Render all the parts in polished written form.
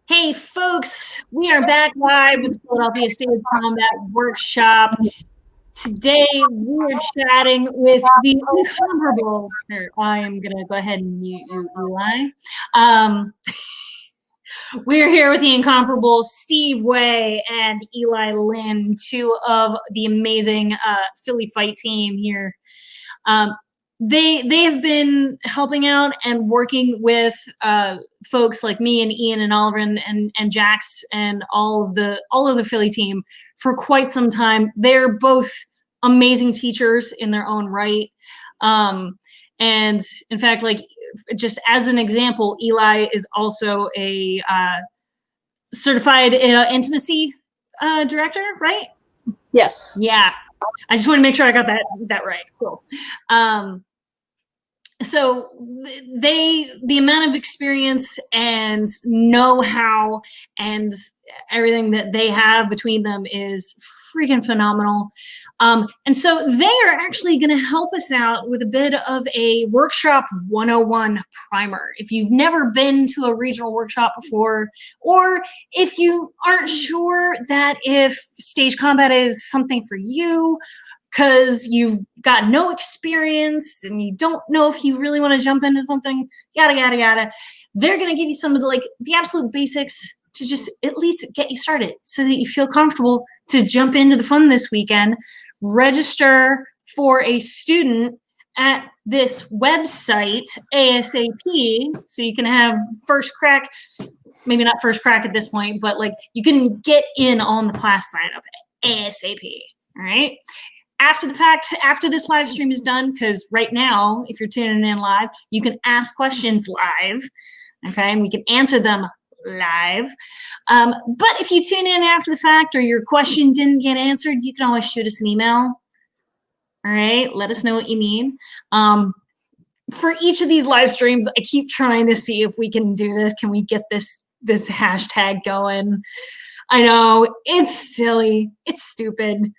Hey folks, we are back live with the Philadelphia State Combat Workshop. Today we are chatting with the incomparable, I am going to go ahead and mute you, Eli. We're here with the incomparable Steve Way and Eli Lynn, two of the amazing Philly fight team here. They have been helping out and working with folks like me and Ian and Oliver and Jax and all of the Philly team for quite some time. They're both amazing teachers in their own right. And in fact, like just as an example, Eli is also a certified intimacy director, right? Yes. Yeah. I just want to make sure I got that right. Cool. So the amount of experience and know-how and everything that they have between them is freaking phenomenal. And so they are actually going to help us out with a bit of a workshop 101 primer. If you've never been to a regional workshop before, or if you aren't sure that if stage combat is something for you, because you've got no experience and you don't know if you really want to jump into something, yada, yada, yada. They're going to give you some of the absolute basics to just at least get you started so that you feel comfortable to jump into the fun this weekend. Register for a student at this website ASAP so you can have first crack, maybe not first crack at this point, but like you can get in on the class side of it ASAP. All right. After the fact, after this live stream is done, because right now, if you're tuning in live, you can ask questions live, okay, and we can answer them live. But if you tune in after the fact or your question didn't get answered, you can always shoot us an email. All right, let us know what you mean. For each of these live streams, I keep trying to see if we can do this. Can we get this hashtag going? I know, it's silly, it's stupid.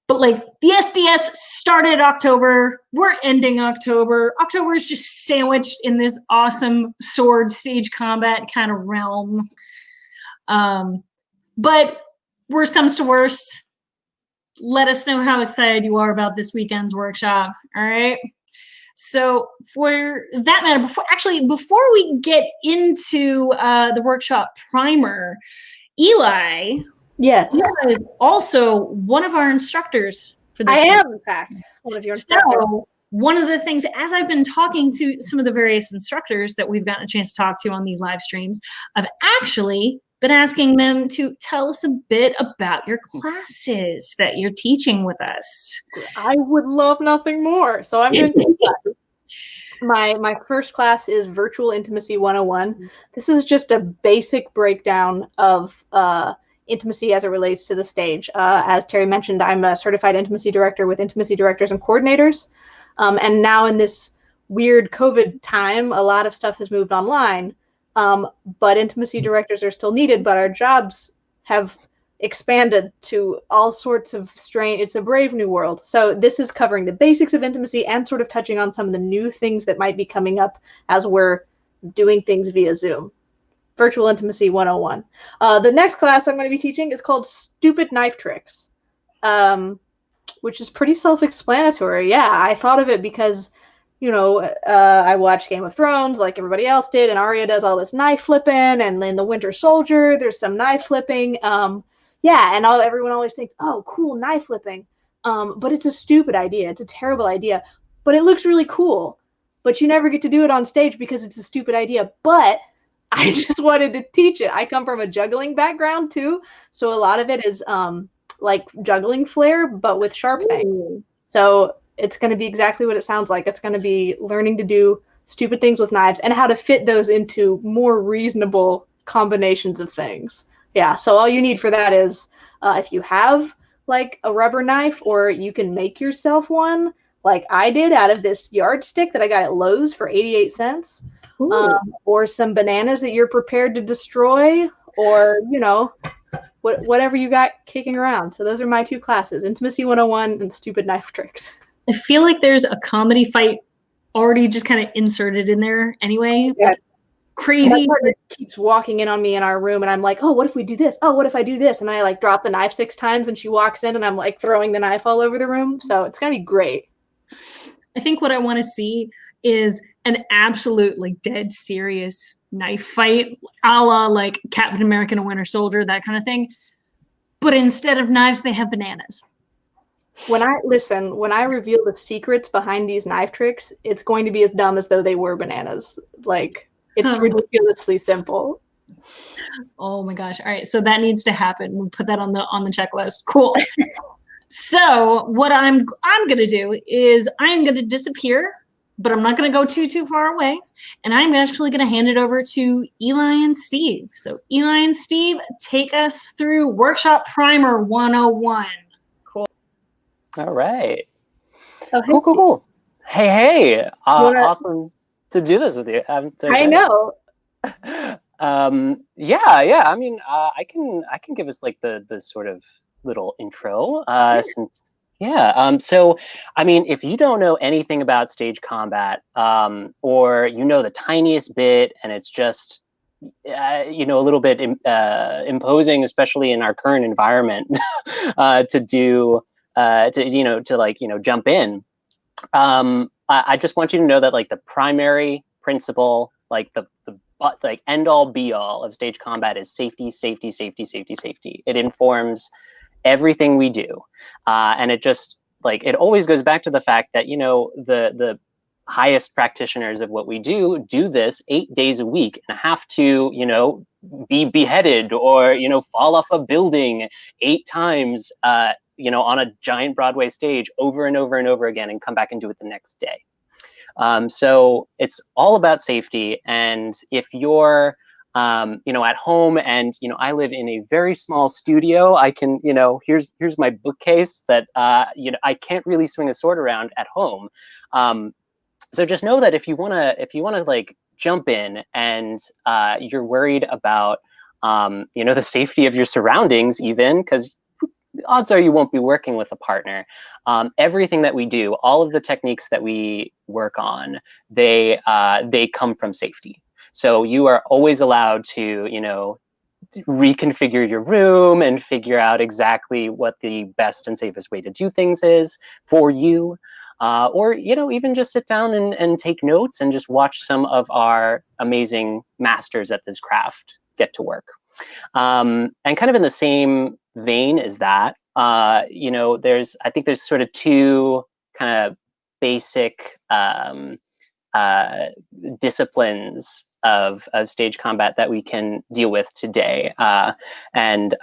But like the SDS started October, we're ending October. October is just sandwiched in this awesome sword stage combat kind of realm. But worst comes to worst, let us know how excited you are about this weekend's workshop, all right? So for that matter, before we get into the workshop primer, Eli, Yes. Eli is also one of our instructors for this. I am, in fact, one of your instructors. So one of the things, as I've been talking to some of the various instructors that we've gotten a chance to talk to on these live streams, I've actually been asking them to tell us a bit about your classes that you're teaching with us. I would love nothing more. So I'm doing classes. My first class is Virtual Intimacy 101. This is just a basic breakdown of intimacy as it relates to the stage. As Terry mentioned, I'm a certified intimacy director with intimacy directors and coordinators. And now in this weird COVID time, a lot of stuff has moved online. But intimacy directors are still needed, but our jobs have expanded to all sorts of it's a brave new world. So this is covering the basics of intimacy and sort of touching on some of the new things that might be coming up as we're doing things via Zoom. Virtual Intimacy 101. The next class I'm going to be teaching is called Stupid Knife Tricks, which is pretty self-explanatory. Yeah, I thought of it because, you know, I watched Game of Thrones like everybody else did, and Arya does all this knife flipping, and in The Winter Soldier, there's some knife flipping. Yeah, and everyone always thinks, oh, cool, knife flipping. But it's a stupid idea. It's a terrible idea. But it looks really cool. But you never get to do it on stage because it's a stupid idea. But I just wanted to teach it. I come from a juggling background too, so a lot of it is like juggling flair, but with sharp things. So it's going to be exactly what it sounds like. It's going to be learning to do stupid things with knives and how to fit those into more reasonable combinations of things. Yeah, so all you need for that is if you have like a rubber knife, or you can make yourself one, like I did out of this yardstick that I got at Lowe's for 88 cents. Or some bananas that you're prepared to destroy, or, you know, whatever you got kicking around. So those are my two classes, Intimacy 101 and Stupid Knife Tricks. I feel like there's a comedy fight already just kind of inserted in there anyway. Yeah. crazy. My partner keeps walking in on me in our room, and I'm like, oh, what if we do this? Oh, what if I do this? And I like drop the knife 6 times, and she walks in, and I'm like throwing the knife all over the room. So it's gonna be great. I think what I want to see is an absolutely dead serious knife fight, a la like Captain America and Winter Soldier, that kind of thing. But instead of knives, they have bananas. When I reveal the secrets behind these knife tricks, it's going to be as dumb as though they were bananas. Like, it's ridiculously simple. Oh my gosh. All right. So that needs to happen. We'll put that on the checklist. Cool. So what I'm gonna do is I'm gonna disappear, but I'm not gonna go too far away. And I'm actually gonna hand it over to Eli and Steve. So Eli and Steve, take us through Workshop Primer 101. Cool. All right. Oh, hey, Cool. Hey. wanna- Awesome to do this with you. I'm so I excited. know. Yeah. I mean, I can give us like the sort of little intro, since so I mean, if you don't know anything about stage combat, or you know the tiniest bit, and it's just a little bit imposing, especially in our current environment, to do to jump in. I just want you to know that like the primary principle, like the like end all be all of stage combat is safety. It informs everything we do, and it just like it always goes back to the fact that the highest practitioners of what we do this 8 days a week and have to be beheaded or fall off a building 8 times on a giant Broadway stage over and over and over again and come back and do it the next day. So it's all about safety. And if you're at home, and I live in a very small studio, I can here's my bookcase that I can't really swing a sword around at home. So just know that if you wanna like jump in and you're worried about the safety of your surroundings, even because odds are you won't be working with a partner. Everything that we do, all of the techniques that we work on, they come from safety. So you are always allowed to reconfigure your room and figure out exactly what the best and safest way to do things is for you. Or even just sit down and take notes and just watch some of our amazing masters at this craft get to work. And kind of in the same vein as that, I think there's sort of 2 kind of basic disciplines of stage combat that we can deal with today, and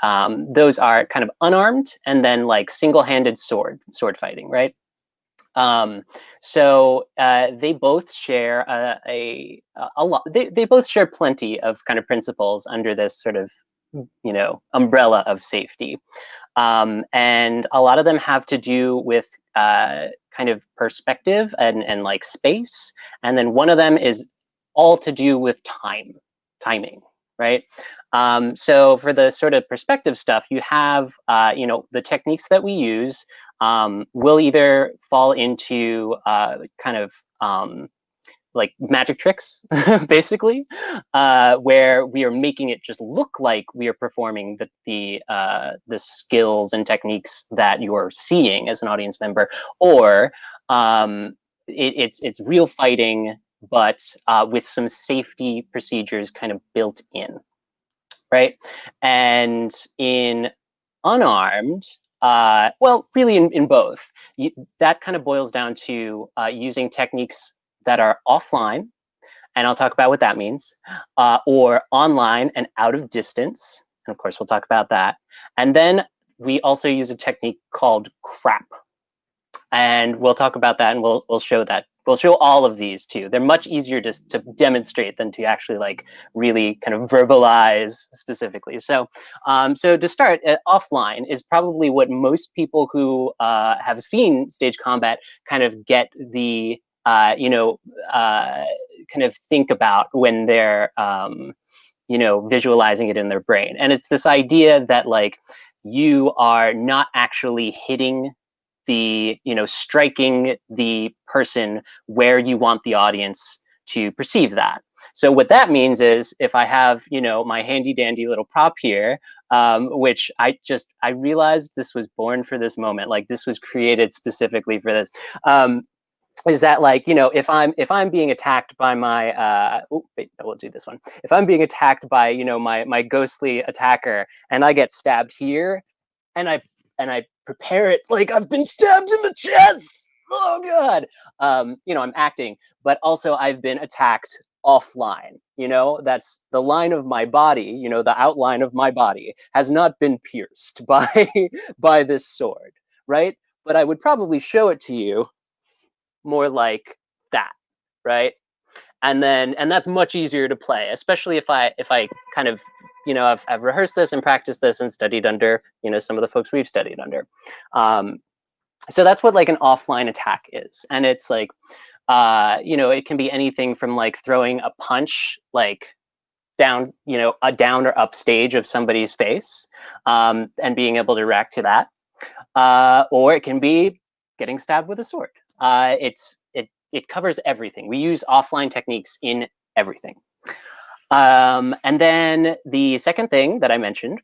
those are kind of unarmed and then like single-handed sword fighting, right? So they both share a lot. They both share plenty of kind of principles under this sort of umbrella of safety, and a lot of them have to do with kind of perspective and like space, and then one of them is all to do with timing, right? So for the sort of perspective stuff, you have the techniques that we use will either fall into kind of like magic tricks, basically, where we are making it just look like we are performing the skills and techniques that you're seeing as an audience member, or it's real fighting, but with some safety procedures kind of built in, right? And in unarmed, well, really in both, that kind of boils down to using techniques that are offline, and I'll talk about what that means, or online and out of distance, and of course we'll talk about that. And then we also use a technique called crap, and we'll talk about that, and we'll show that. We'll show all of these too. They're much easier to demonstrate than to actually like really kind of verbalize specifically. So, so to start, offline is probably what most people who have seen stage combat kind of get the kind of think about when they're visualizing it in their brain. And it's this idea that like you are not actually hitting the striking the person where you want the audience to perceive that. So what that means is if I have, you know, my handy dandy little prop here, which I realized this was born for this moment, like this was created specifically for this, is that, like, you know, if I'm being attacked by my wait, I will do this one. If I'm being attacked by, you know, my ghostly attacker, and I get stabbed here, and I prepare it like I've been stabbed in the chest. Oh god. You know, I'm acting, but also I've been attacked offline. You know, that's the line of my body, you know, the outline of my body has not been pierced by by this sword, right? But I would probably show it to you more like that, right? And that's much easier to play, especially if I kind of, you know, I've rehearsed this and practiced this and studied under, you know, some of the folks we've studied under. So that's what like an offline attack is. And it's like, you know, it can be anything from like throwing a punch like down, you know, a down or up stage of somebody's face, and being able to react to that. Or it can be getting stabbed with a sword. It covers everything. We use offline techniques in everything. And then the second thing that I mentioned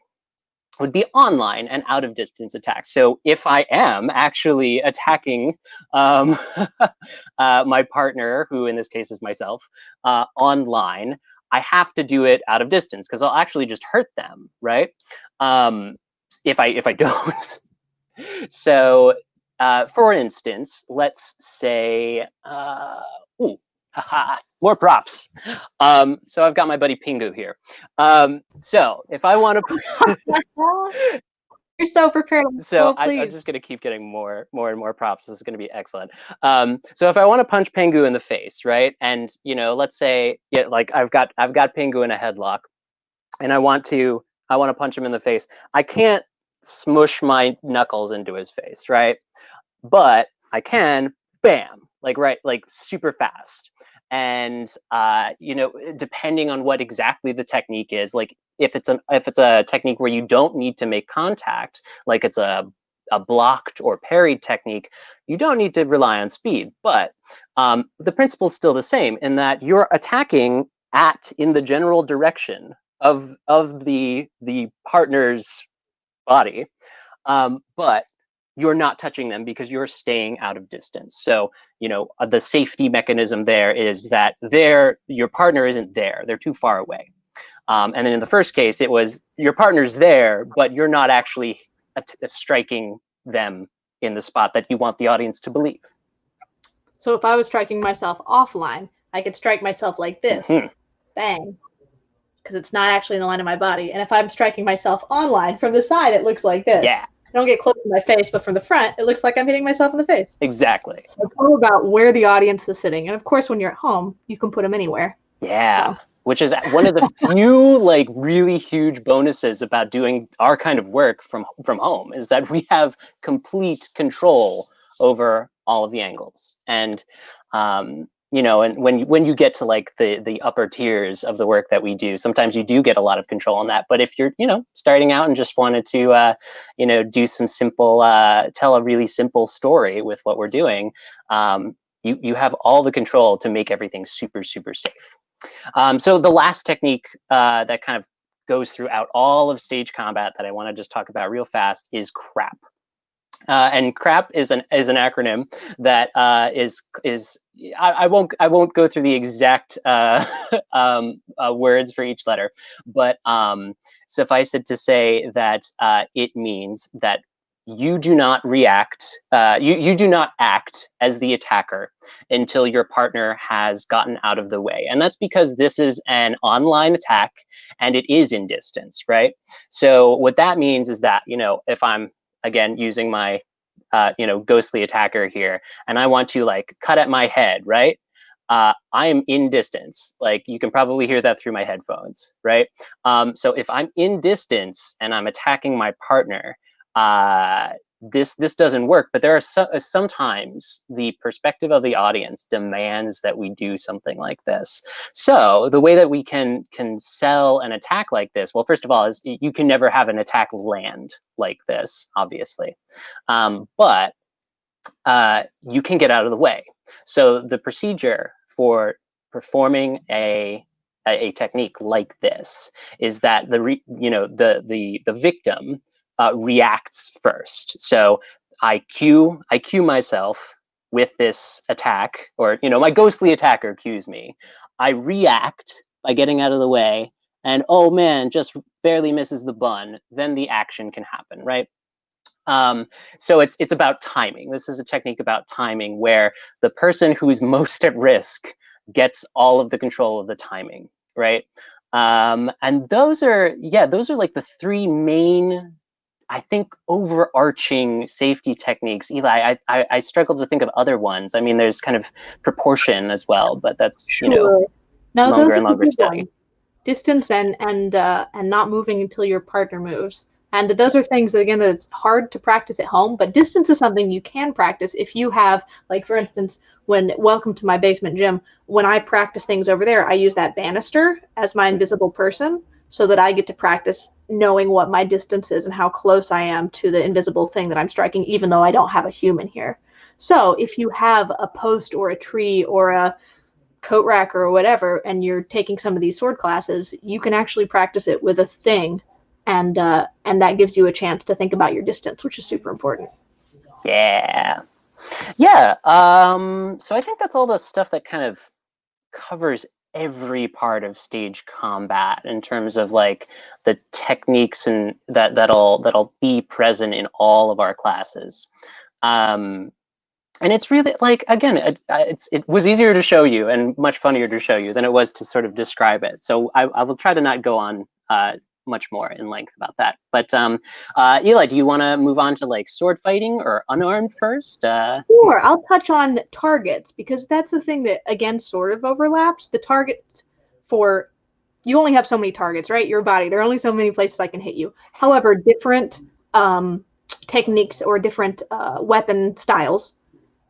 would be online and out of distance attacks. So if I am actually attacking my partner, who in this case is myself, online, I have to do it out of distance because I'll actually just hurt them, right? If I don't. So for instance, let's say, ooh, haha, more props. So I've got my buddy Pingu here. So if I want to, You're so prepared. so I'm I'm just gonna keep getting more and more props. This is gonna be excellent. So if I want to punch Pingu in the face, right? And you know, let's say, yeah, like I've got Pingu in a headlock, and I want to punch him in the face. I can't smush my knuckles into his face, right? But I can, bam, like right, like super fast. And you know, depending on what exactly the technique is, like if it's a technique where you don't need to make contact, like it's a blocked or parried technique, you don't need to rely on speed. But the principle is still the same in that you're attacking in the general direction of the partner's body, but you're not touching them because you're staying out of distance. So, you know, the safety mechanism there is that your partner isn't there. They're too far away. And then in the first case, it was your partner's there, but you're not actually striking them in the spot that you want the audience to believe. So if I was striking myself offline, I could strike myself like this, bang, because it's not actually in the line of my body. And if I'm striking myself online from the side, it looks like this. Yeah. I don't get close to my face, but from the front, it looks like I'm hitting myself in the face. Exactly. So it's all about where the audience is sitting. And of course, when you're at home, you can put them anywhere. Yeah. So. Which is one of the few like really huge bonuses about doing our kind of work from home, is that we have complete control over all of the angles. And you know, and when you get to like the upper tiers of the work that we do, sometimes you do get a lot of control on that. But if you're, you know, starting out and just wanted to you know, do some simple tell a really simple story with what we're doing, you have all the control to make everything super safe. So the last technique that kind of goes throughout all of stage combat that I want to just talk about real fast is CRAP. And CRAP is an acronym that is I won't go through the exact words for each letter, but suffice it to say that it means that you do not react, you do not act as the attacker until your partner has gotten out of the way. And that's because this is an online attack and it is in distance, right? So what that means is that, you know, if I'm, again, using my, you know, ghostly attacker here, and I want to like cut at my head, right? I am in distance. Like you can probably hear that through my headphones, right? So if I'm in distance and I'm attacking my partner, this doesn't work. But there are sometimes the perspective of the audience demands that we do something like this. So the way that we can sell an attack like this, well, first of all, is you can never have an attack land like this, obviously, but you can get out of the way. So the procedure for performing a a technique like this is that the victim reacts first. So I cue myself with this attack, or my ghostly attacker cues me. I react by getting out of the way, and oh man, just barely misses the bun. Then the action can happen, right? So it's about timing. This is a technique about timing, where the person who's most at risk gets all of the control of the timing, right? And those are like the three main, I think, overarching safety techniques. Eli, I struggle to think of other ones. I mean, there's kind of proportion as well, but that's Sure. Now, longer those and are the longer big study. ones. Distance and not moving until your partner moves. And those are things that, again, that it's hard to practice at home, but distance is something you can practice if you have, like, for instance, welcome to my basement gym, when I practice things over there, I use that banister as my invisible person so that I get to practice knowing what my distance is and how close I am to the invisible thing that I'm striking, even though I don't have a human here. So if you have a post or a tree or a coat rack or whatever, and you're taking some of these sword classes, you can actually practice it with a thing, and that gives you a chance to think about your distance, which is super important. Yeah. So I think that's all the stuff that kind of covers every part of stage combat in terms of like the techniques and that'll be present in all of our classes. And it's really, like, again, it was easier to show you and much funnier to show you than it was to sort of describe it. So I will try to not go on much more in length about that. But Eli, do you want to move on to like sword fighting or unarmed first? Sure, I'll touch on targets, because that's the thing that, again, sort of overlaps. The targets for, you only have so many targets, right? Your body, there are only so many places I can hit you. However, different techniques or different weapon styles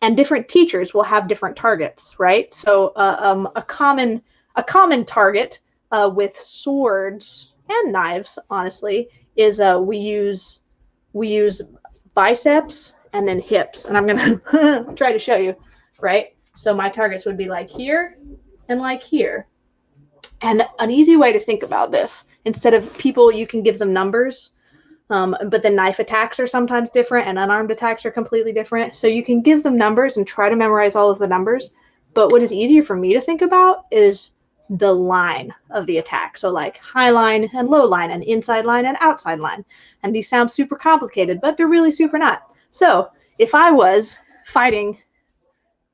and different teachers will have different targets, right? So a common target with swords and knives, honestly, is we use biceps and then hips, and I'm gonna try to show you, right? So my targets would be like here and like here. And an easy way to think about this, instead of people, you can give them numbers. But the knife attacks are sometimes different and unarmed attacks are completely different. So you can give them numbers and try to memorize all of the numbers. But what is easier for me to think about is the line of the attack. So like high line and low line and inside line and outside line. And these sound super complicated, but they're really super not. So if I was fighting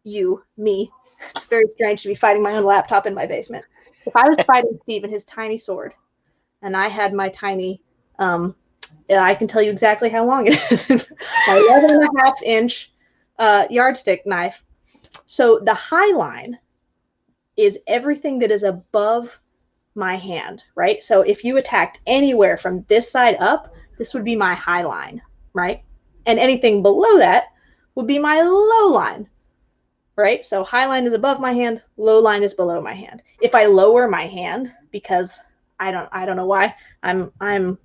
me, it's very strange to be fighting my own laptop in my basement. If I was fighting Steve and his tiny sword, and I had my tiny, I can tell you exactly how long it is. My 11.5-inch yardstick knife. So the high line is everything that is above my hand, right? So if you attacked anywhere from this side up, this would be my high line, right? And anything below that would be my low line, right? So high line is above my hand, low line is below my hand. If I lower my hand, because I don't know why, I'm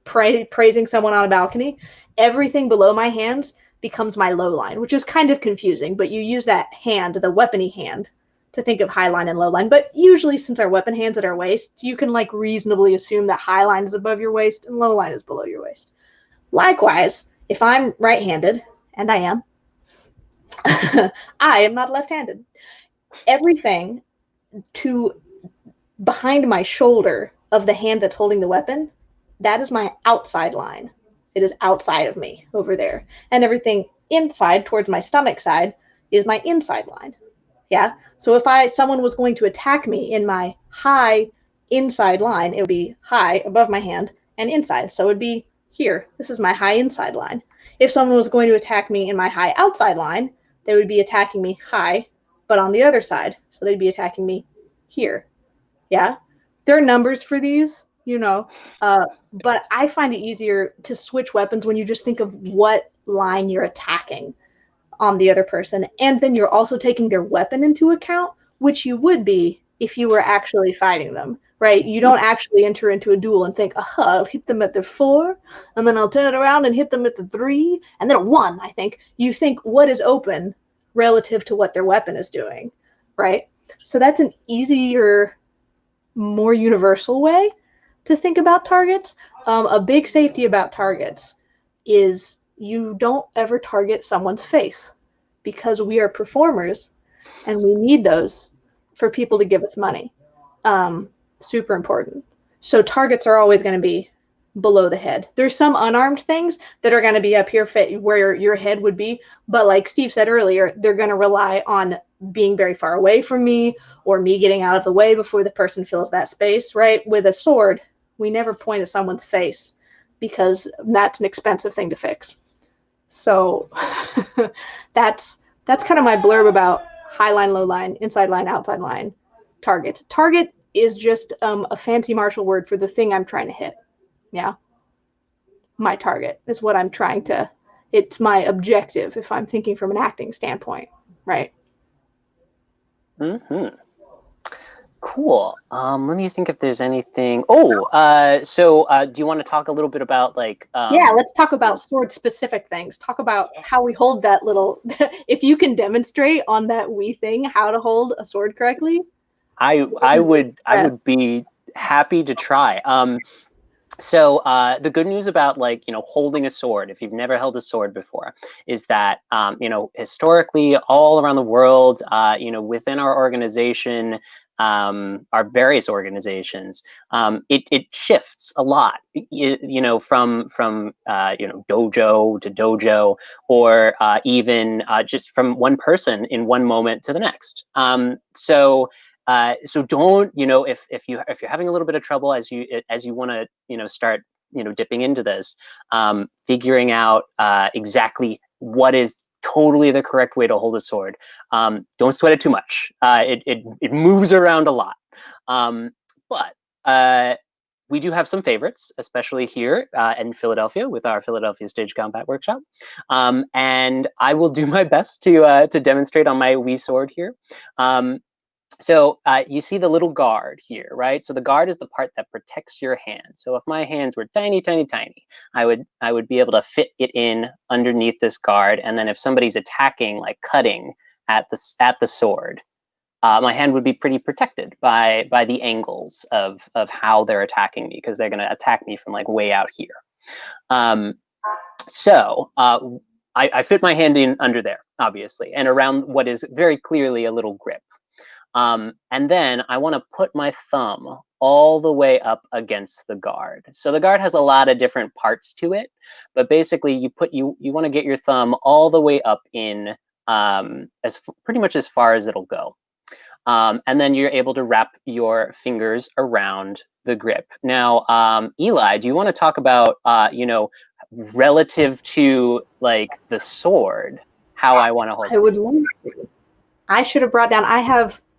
praising someone on a balcony, everything below my hands becomes my low line, which is kind of confusing, but you use that hand, the weapony hand, to think of high line and low line. But usually, since our weapon hand's at our waist, you can like reasonably assume that high line is above your waist and low line is below your waist. Likewise, if I'm right-handed, and I am, I am not left-handed. Everything to behind my shoulder of the hand that's holding the weapon, that is my outside line. It is outside of me over there. And everything inside towards my stomach side is my inside line. Yeah. So if someone was going to attack me in my high inside line, it would be high above my hand and inside. So it would be here. This is my high inside line. If someone was going to attack me in my high outside line, they would be attacking me high, but on the other side. So they'd be attacking me here. Yeah. There are numbers for these, but I find it easier to switch weapons when you just think of what line you're attacking on the other person. And then you're also taking their weapon into account, which you would be if you were actually fighting them, right? You don't actually enter into a duel and think, I'll hit them at the 4, and then I'll turn it around and hit them at the 3, and then a 1, I think. You think what is open relative to what their weapon is doing, right? So that's an easier more universal way to think about targets. A big safety about targets is you don't ever target someone's face, because we are performers and we need those for people to give us money. Super important. So targets are always going to be below the head. There's some unarmed things that are going to be up here where your head would be, but like Steve said earlier, they're going to rely on being very far away from me, or me getting out of the way before the person fills that space, right? With a sword, we never point at someone's face, because that's an expensive thing to fix. So that's kind of my blurb about high line, low line, inside line, outside line, target. Target is just a fancy martial word for the thing I'm trying to hit. Yeah. My target is what I'm trying to, it's my objective if I'm thinking from an acting standpoint, right? Mm-hmm. Cool. Let me think if there's anything. So do you want to talk a little bit about like? Yeah, let's talk about sword specific things. Talk about how we hold that little. If you can demonstrate on that Wii thing how to hold a sword correctly, I would be happy to try. So the good news about like, holding a sword, if you've never held a sword before, is that, historically all around the world, within our organization, our various organizations, it shifts a lot, from dojo to dojo, or even just from one person in one moment to the next. So don't, if you're having a little bit of trouble as you want to, start, dipping into this, figuring out exactly what is totally the correct way to hold a sword. Don't sweat it too much. It moves around a lot. But we do have some favorites, especially here in Philadelphia with our Philadelphia Stage Combat Workshop. And I will do my best to demonstrate on my Wii sword here. So you see the little guard here, right? So the guard is the part that protects your hand. So if my hands were tiny, tiny, tiny, I would be able to fit it in underneath this guard. And then if somebody's attacking, like cutting at the sword, my hand would be pretty protected by the angles of how they're attacking me, because they're going to attack me from like way out here. So I fit my hand in under there, obviously, and around what is very clearly a little grip. And then I want to put my thumb all the way up against the guard. So the guard has a lot of different parts to it, but basically you want to get your thumb all the way up in pretty much as far as it'll go. And then you're able to wrap your fingers around the grip. Now, Eli, do you want to talk about, relative to like the sword, how I want to hold it? I would love to. I should have brought down,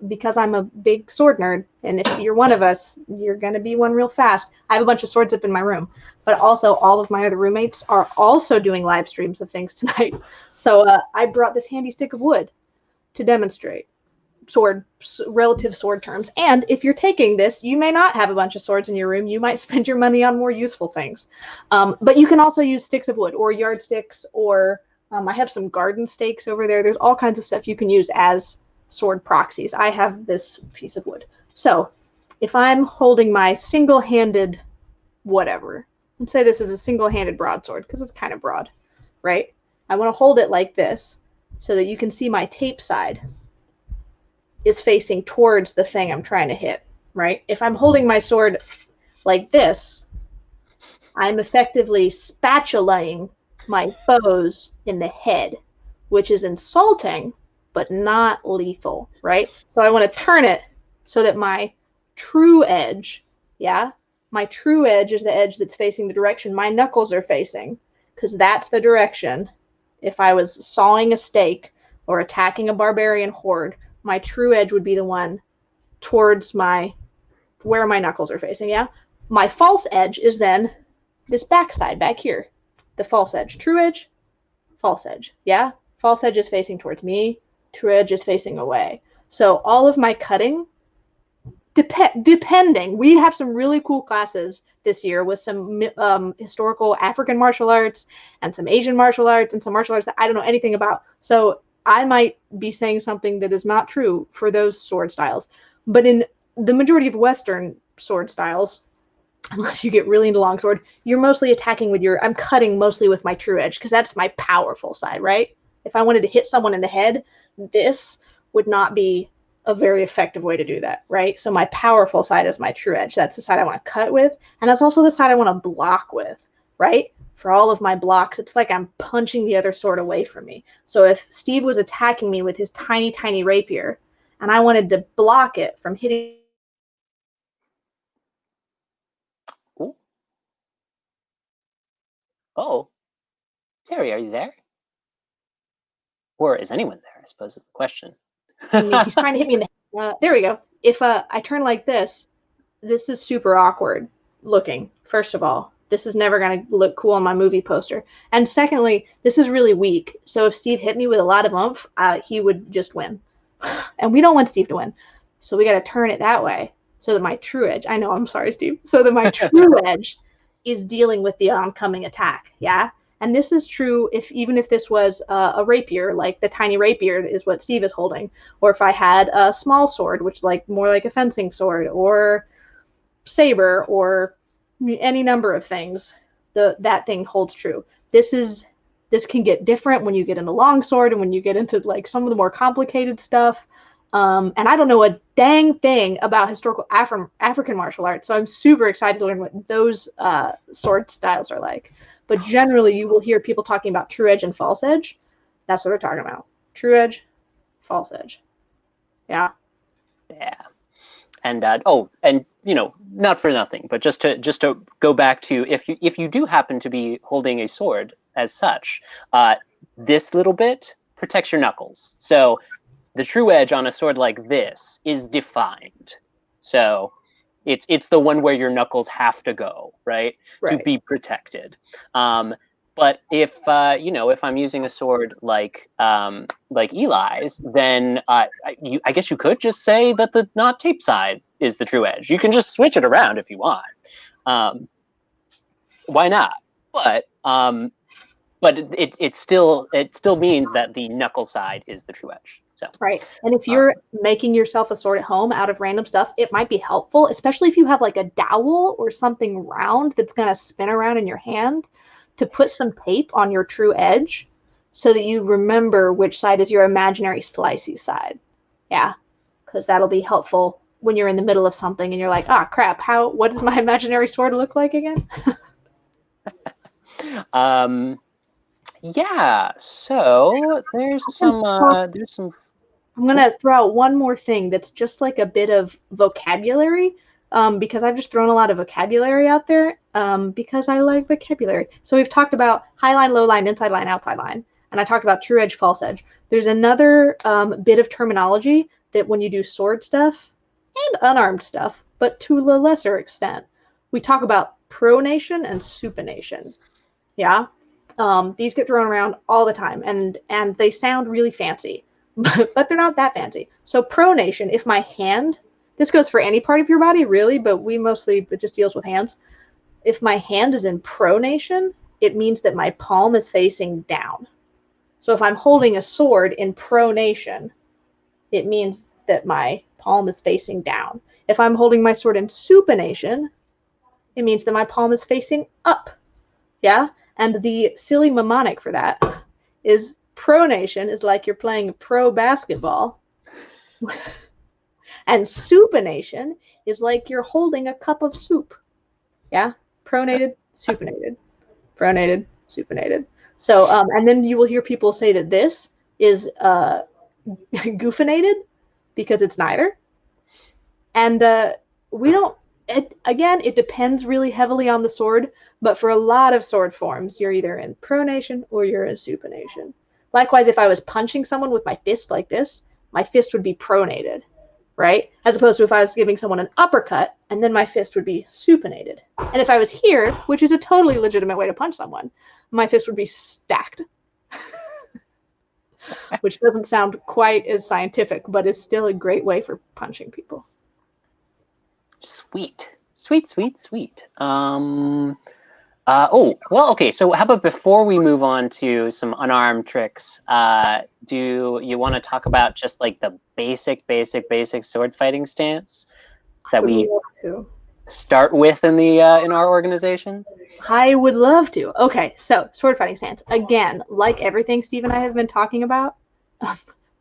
because I'm a big sword nerd, and if you're one of us, you're going to be one real fast. I have a bunch of swords up in my room, but also all of my other roommates are also doing live streams of things tonight. So I brought this handy stick of wood to demonstrate relative sword terms. And if you're taking this, you may not have a bunch of swords in your room. You might spend your money on more useful things. But you can also use sticks of wood or yardsticks, or I have some garden stakes over there. There's all kinds of stuff you can use as sword proxies. I have this piece of wood. So if I'm holding my single-handed whatever, let's say this is a single-handed broadsword, because it's kind of broad, right? I want to hold it like this so that you can see my tape side is facing towards the thing I'm trying to hit, right? If I'm holding my sword like this, I'm effectively spatulaing my foes in the head, which is insulting, but not lethal, right? So I want to turn it so that my true edge, my true edge is the edge that's facing the direction my knuckles are facing, because that's the direction. If I was sawing a stake or attacking a barbarian horde, my true edge would be the one towards where my knuckles are facing, My false edge is then this backside back here. The false edge. True edge, false edge, False edge is facing towards me. True edge is facing away. So all of my cutting, depending, we have some really cool classes this year with some historical African martial arts and some Asian martial arts and some martial arts that I don't know anything about. So I might be saying something that is not true for those sword styles. But in the majority of Western sword styles, unless you get really into longsword, you're mostly attacking with I'm cutting mostly with my true edge because that's my powerful side, right? If I wanted to hit someone in the head, this would not be a very effective way to do that, right? So my powerful side is my true edge. That's the side I want to cut with, and that's also the side I want to block with, right? For all of my blocks, it's like I'm punching the other sword away from me. So if Steve was attacking me with his tiny, tiny rapier, and I wanted to block it from hitting. Ooh. Oh, Terry, are you there? Or is anyone there, I suppose is the question. He's trying to hit me in the head. There we go. If I turn like this is super awkward looking, first of all. This is never going to look cool on my movie poster. And secondly, this is really weak. So if Steve hit me with a lot of oomph, he would just win. And we don't want Steve to win. So we got to turn it that way so that my true edge, I know, I'm sorry, Steve, so that my true edge is dealing with the oncoming attack. Yeah. And this is true even if this was a rapier, like the tiny rapier is what Steve is holding, or if I had a small sword, which more like a fencing sword, or saber, or any number of things, that thing holds true. This can get different when you get into longsword and when you get into like some of the more complicated stuff. And I don't know a dang thing about historical African martial arts, so I'm super excited to learn what those sword styles are like. But generally, you will hear people talking about true edge and false edge. That's what they're talking about. True edge, false edge. Yeah. Yeah. And and you know, not for nothing, but just to go back to if you do happen to be holding a sword as such, this little bit protects your knuckles. So the true edge on a sword like this is defined. So it's the one where your knuckles have to go, right? To be protected. But if if I'm using a sword like Eli's, then I guess you could just say that the not tape side is the true edge. You can just switch it around if you want. Why not? But it still means that the knuckle side is the true edge. So right. And if you're making yourself a sword at home out of random stuff, it might be helpful, especially if you have like a dowel or something round that's going to spin around in your hand, to put some tape on your true edge so that you remember which side is your imaginary slicey side. Yeah, because that'll be helpful when you're in the middle of something and you're like, ah, crap, what does my imaginary sword look like again? Yeah, so there's some I'm going to throw out one more thing that's just like a bit of vocabulary, because I've just thrown a lot of vocabulary out there, because I like vocabulary. So we've talked about high line, low line, inside line, outside line, and I talked about true edge, false edge. There's another bit of terminology that when you do sword stuff and unarmed stuff, but to a lesser extent, we talk about pronation and supination. Yeah, these get thrown around all the time, and they sound really fancy. But they're not that fancy. So pronation, if my hand, this goes for any part of your body really, but it just deals with hands. If my hand is in pronation, it means that my palm is facing down. So if I'm holding a sword in pronation, it means that my palm is facing down. If I'm holding my sword in supination, it means that my palm is facing up. Yeah? And the silly mnemonic for that is pronation is like you're playing pro basketball. And supination is like you're holding a cup of soup. Yeah? Pronated, supinated. Pronated, supinated. So, and then you will hear people say that this is goofinated because it's neither. And it depends really heavily on the sword, but for a lot of sword forms, you're either in pronation or you're in supination. Likewise, if I was punching someone with my fist like this, my fist would be pronated, right? As opposed to if I was giving someone an uppercut, and then my fist would be supinated. And if I was here, which is a totally legitimate way to punch someone, my fist would be stacked. Which doesn't sound quite as scientific, but is still a great way for punching people. Sweet. Okay. So how about before we move on to some unarmed tricks, do you want to talk about just like the basic sword fighting stance? that Would we love to. start with in the in our organizations? I would love to. Okay, so sword fighting stance. Again, like everything Steve and I have been talking about,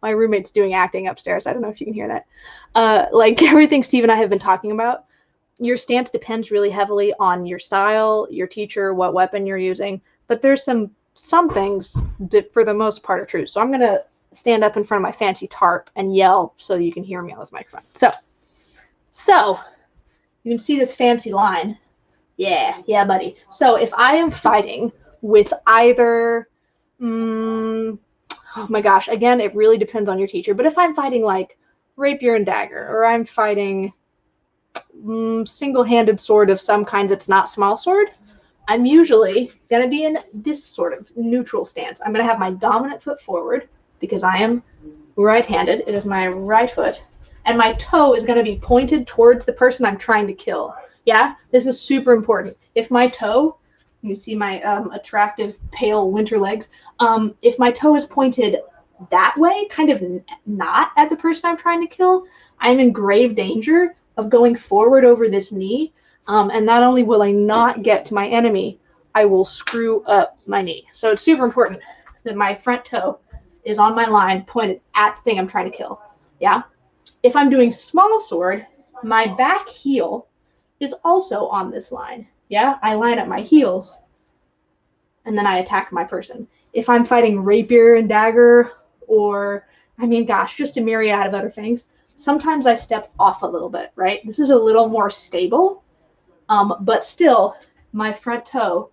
my roommate's doing acting upstairs. I don't know if you can hear that. Like everything Steve and I have been talking about, your stance depends really heavily on your style, your teacher, what weapon you're using. But there's some things that for the most part are true. So I'm gonna stand up in front of my fancy tarp and yell so you can hear me on this microphone. So you can see this fancy line. Yeah, buddy. So if I am fighting with either, oh my gosh, again, it really depends on your teacher. But if I'm fighting like rapier and dagger, or I'm fighting single-handed sword of some kind that's not small sword, I'm usually going to be in this sort of neutral stance. I'm going to have my dominant foot forward because I am right-handed. It is my right foot. And my toe is going to be pointed towards the person I'm trying to kill. Yeah, this is super important. If my toe, you see my attractive pale winter legs, if my toe is pointed that way, kind of not at the person I'm trying to kill, I'm in grave danger of going forward over this knee. And not only will I not get to my enemy, I will screw up my knee. So it's super important that my front toe is on my line pointed at the thing I'm trying to kill. Yeah. If I'm doing small sword, my back heel is also on this line. Yeah, I line up my heels and then I attack my person. If I'm fighting rapier and dagger, or I mean, gosh, just a myriad of other things, sometimes I step off a little bit, right? This is a little more stable, but still my front toe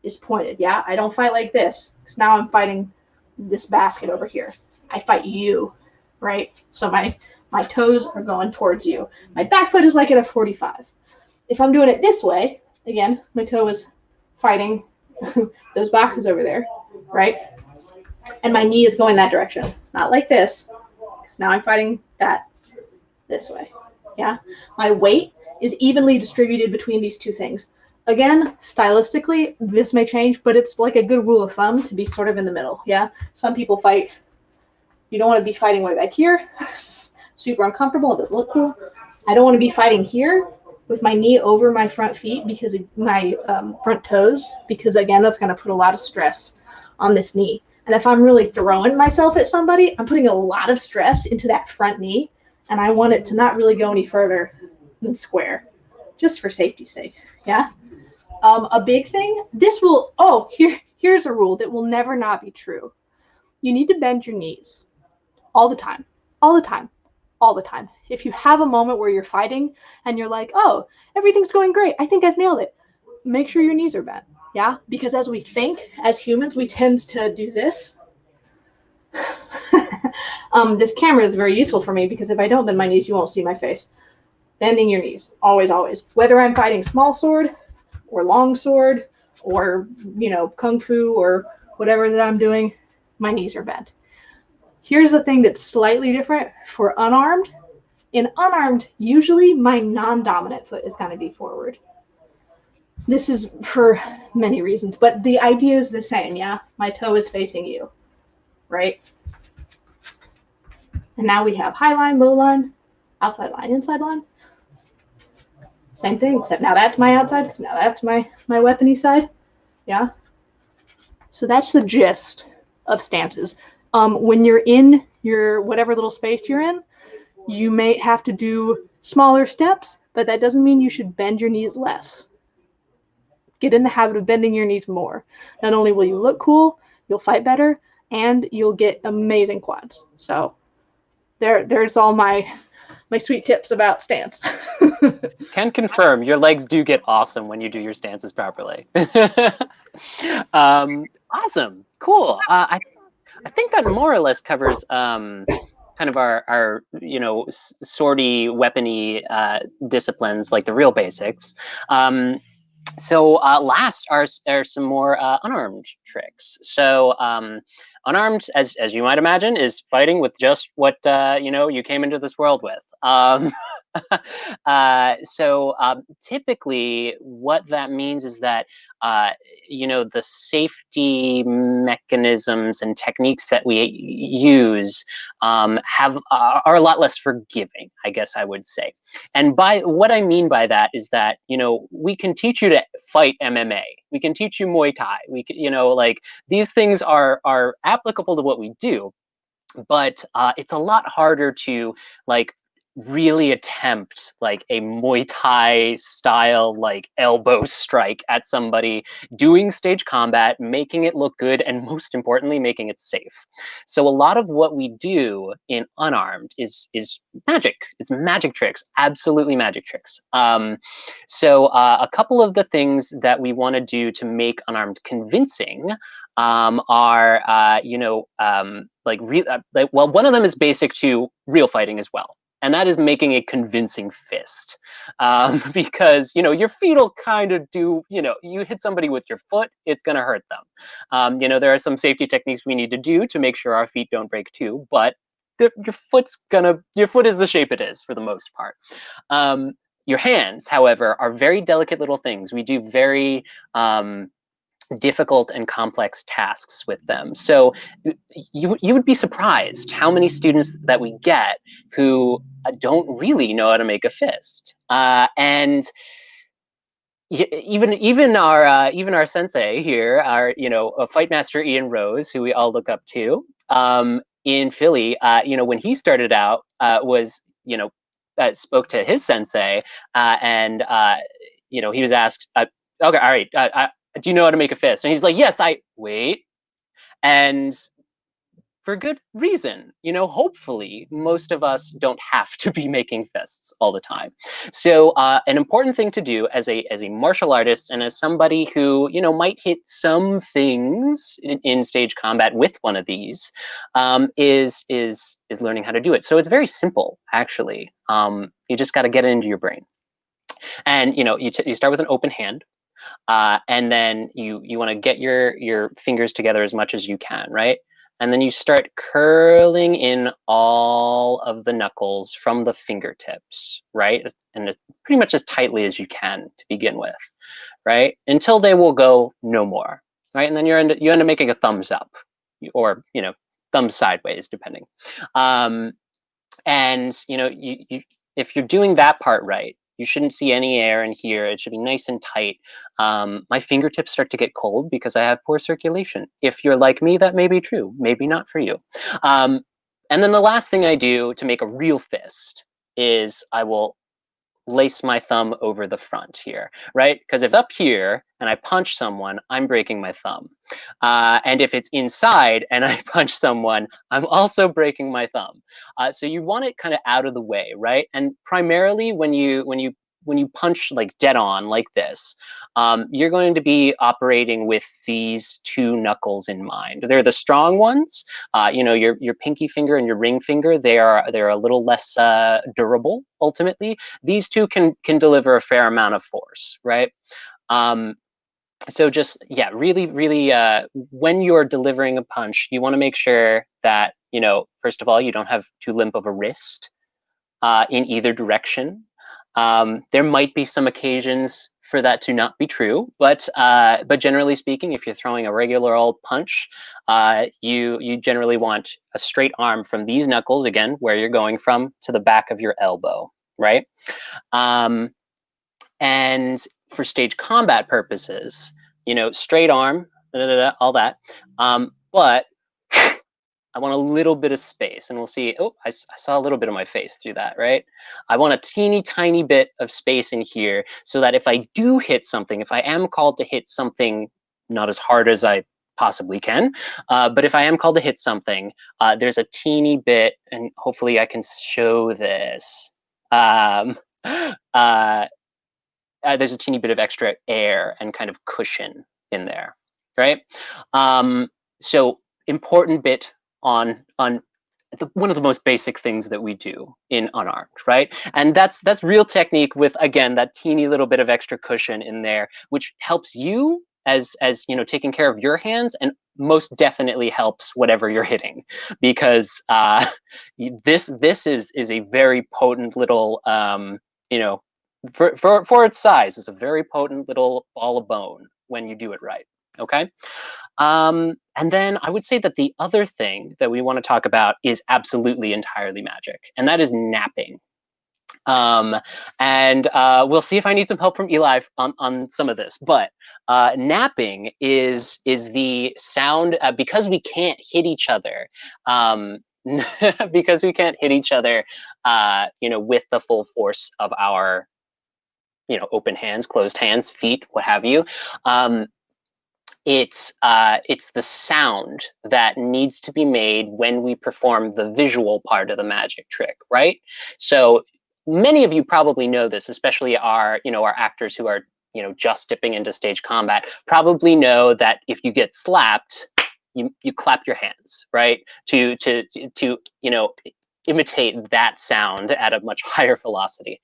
is pointed. Yeah, I don't fight like this because now I'm fighting this basket over here. I fight you, right? So my toes are going towards you. My back foot is like at a 45. If I'm doing it this way, again, my toe is fighting those boxes over there, right? And my knee is going that direction, not like this, because now I'm fighting that this way. Yeah, my weight is evenly distributed between these two things. Again, stylistically, this may change, but it's like a good rule of thumb to be sort of in the middle. Yeah, some people fight. You don't want to be fighting way back here. Super uncomfortable. It doesn't look cool. I don't want to be fighting here with my knee over my front feet because of my front toes, because again, that's going to put a lot of stress on this knee. And if I'm really throwing myself at somebody, I'm putting a lot of stress into that front knee, and I want it to not really go any further than square, just for safety's sake. Yeah. A big thing, this will, here's a rule that will never not be true. You need to bend your knees all the time, all the time, all the time. If you have a moment where you're fighting and you're like, oh, everything's going great, I think I've nailed it, make sure your knees are bent. Yeah, because as we think, as humans, we tend to do this. This camera is very useful for me because if I don't bend my knees, you won't see my face. Bending your knees, always, always. Whether I'm fighting small sword or long sword or, kung fu or whatever that I'm doing, my knees are bent. Here's the thing that's slightly different for unarmed. In unarmed, usually my non-dominant foot is going to be forward. This is for many reasons, but the idea is the same, yeah? My toe is facing you, right? And now we have high line, low line, outside line, inside line. Same thing, except now that's my outside, now that's my weapony side, yeah? So that's the gist of stances. When you're in your whatever little space you're in, you may have to do smaller steps, but that doesn't mean you should bend your knees less. Get in the habit of bending your knees more. Not only will you look cool, you'll fight better, and you'll get amazing quads. So there's all my sweet tips about stance. Can confirm your legs do get awesome when you do your stances properly. Awesome, cool. I think that more or less covers kind of our sortie weapony disciplines, like the real basics. So last are some more unarmed tricks. So unarmed, as you might imagine, is fighting with just what you came into this world with. Typically, what that means is that the safety mechanisms and techniques that we use are a lot less forgiving, I guess I would say. And by what I mean by that is that we can teach you to fight MMA, we can teach you Muay Thai, we can, like these things are applicable to what we do, but it's a lot harder to like really attempt like a Muay Thai style like elbow strike at somebody, doing stage combat, making it look good, and most importantly, making it safe. So a lot of what we do in Unarmed is magic. It's magic tricks, absolutely magic tricks. A couple of the things that we want to do to make Unarmed convincing are well, one of them is basic to real fighting as well, and that is making a convincing fist, because your feet will kind of do, you hit somebody with your foot, it's going to hurt them. There are some safety techniques we need to do to make sure our feet don't break too, but your foot is the shape it is for the most part. Your hands, however, are very delicate little things. We do very difficult and complex tasks with them. So you would be surprised how many students that we get who don't really know how to make a fist. And even our sensei here, our fight master Ian Rose, who we all look up to, in Philly, when he started out, spoke to his sensei, and he was asked, okay, all right, do you know how to make a fist? And he's like, yes, wait. And for good reason. Hopefully most of us don't have to be making fists all the time. So an important thing to do as a martial artist and as somebody who, might hit some things in stage combat with one of these, is learning how to do it. So it's very simple, actually. You just got to get it into your brain. And, you start with an open hand. And then you want to get your fingers together as much as you can, right? And then you start curling in all of the knuckles from the fingertips, right? And pretty much as tightly as you can to begin with, right? Until they will go no more, right? And then you end up making a thumbs up, or thumbs sideways, depending. And if you're doing that part right, you shouldn't see any air in here. It should be nice and tight. My fingertips start to get cold because I have poor circulation. If you're like me, that may be true. Maybe not for you. And then the last thing I do to make a real fist is I will lace my thumb over the front here, right? Because if up here and I punch someone, I'm breaking my thumb. And if it's inside and I punch someone, I'm also breaking my thumb. So you want it kind of out of the way, right? And primarily when you punch like dead on like this, you're going to be operating with these two knuckles in mind. They're the strong ones. Your pinky finger and your ring finger, they're a little less durable. Ultimately, these two can deliver a fair amount of force, right? So just really, when you're delivering a punch, you want to make sure that first of all, you don't have too limp of a wrist in either direction. There might be some occasions for that to not be true, but generally speaking, if you're throwing a regular old punch, you generally want a straight arm from these knuckles, again, where you're going from, to the back of your elbow, right? And for stage combat purposes, straight arm, all that, but I want a little bit of space, and we'll see. Oh, I saw a little bit of my face through that, right? I want a teeny tiny bit of space in here so that if I do hit something, if I am called to hit something, not as hard as I possibly can, but if I am called to hit something, there's a teeny bit, and hopefully I can show this. There's a teeny bit of extra air and kind of cushion in there, right? So important bit on one of the most basic things that we do in Unarmed, right? And that's real technique with, again, that teeny little bit of extra cushion in there, which helps you as you know, taking care of your hands, and most definitely helps whatever you're hitting, because this is a very potent little you know, for its size, it's a very potent little ball of bone when you do it right. Okay. And then I would say that the other thing that we want to talk about is absolutely entirely magic, and that is napping. And we'll see if I need some help from Eli on some of this. But napping is the sound, because we can't hit each other. Because we can't hit each other, you know, with the full force of our, you know, open hands, closed hands, feet, what have you. It's the sound that needs to be made when we perform the visual part of the magic trick, right? So many of you probably know this, especially our, you know, our actors who are, you know, just dipping into stage combat, probably know that if you get slapped, you clap your hands, right? To you know, imitate that sound at a much higher velocity.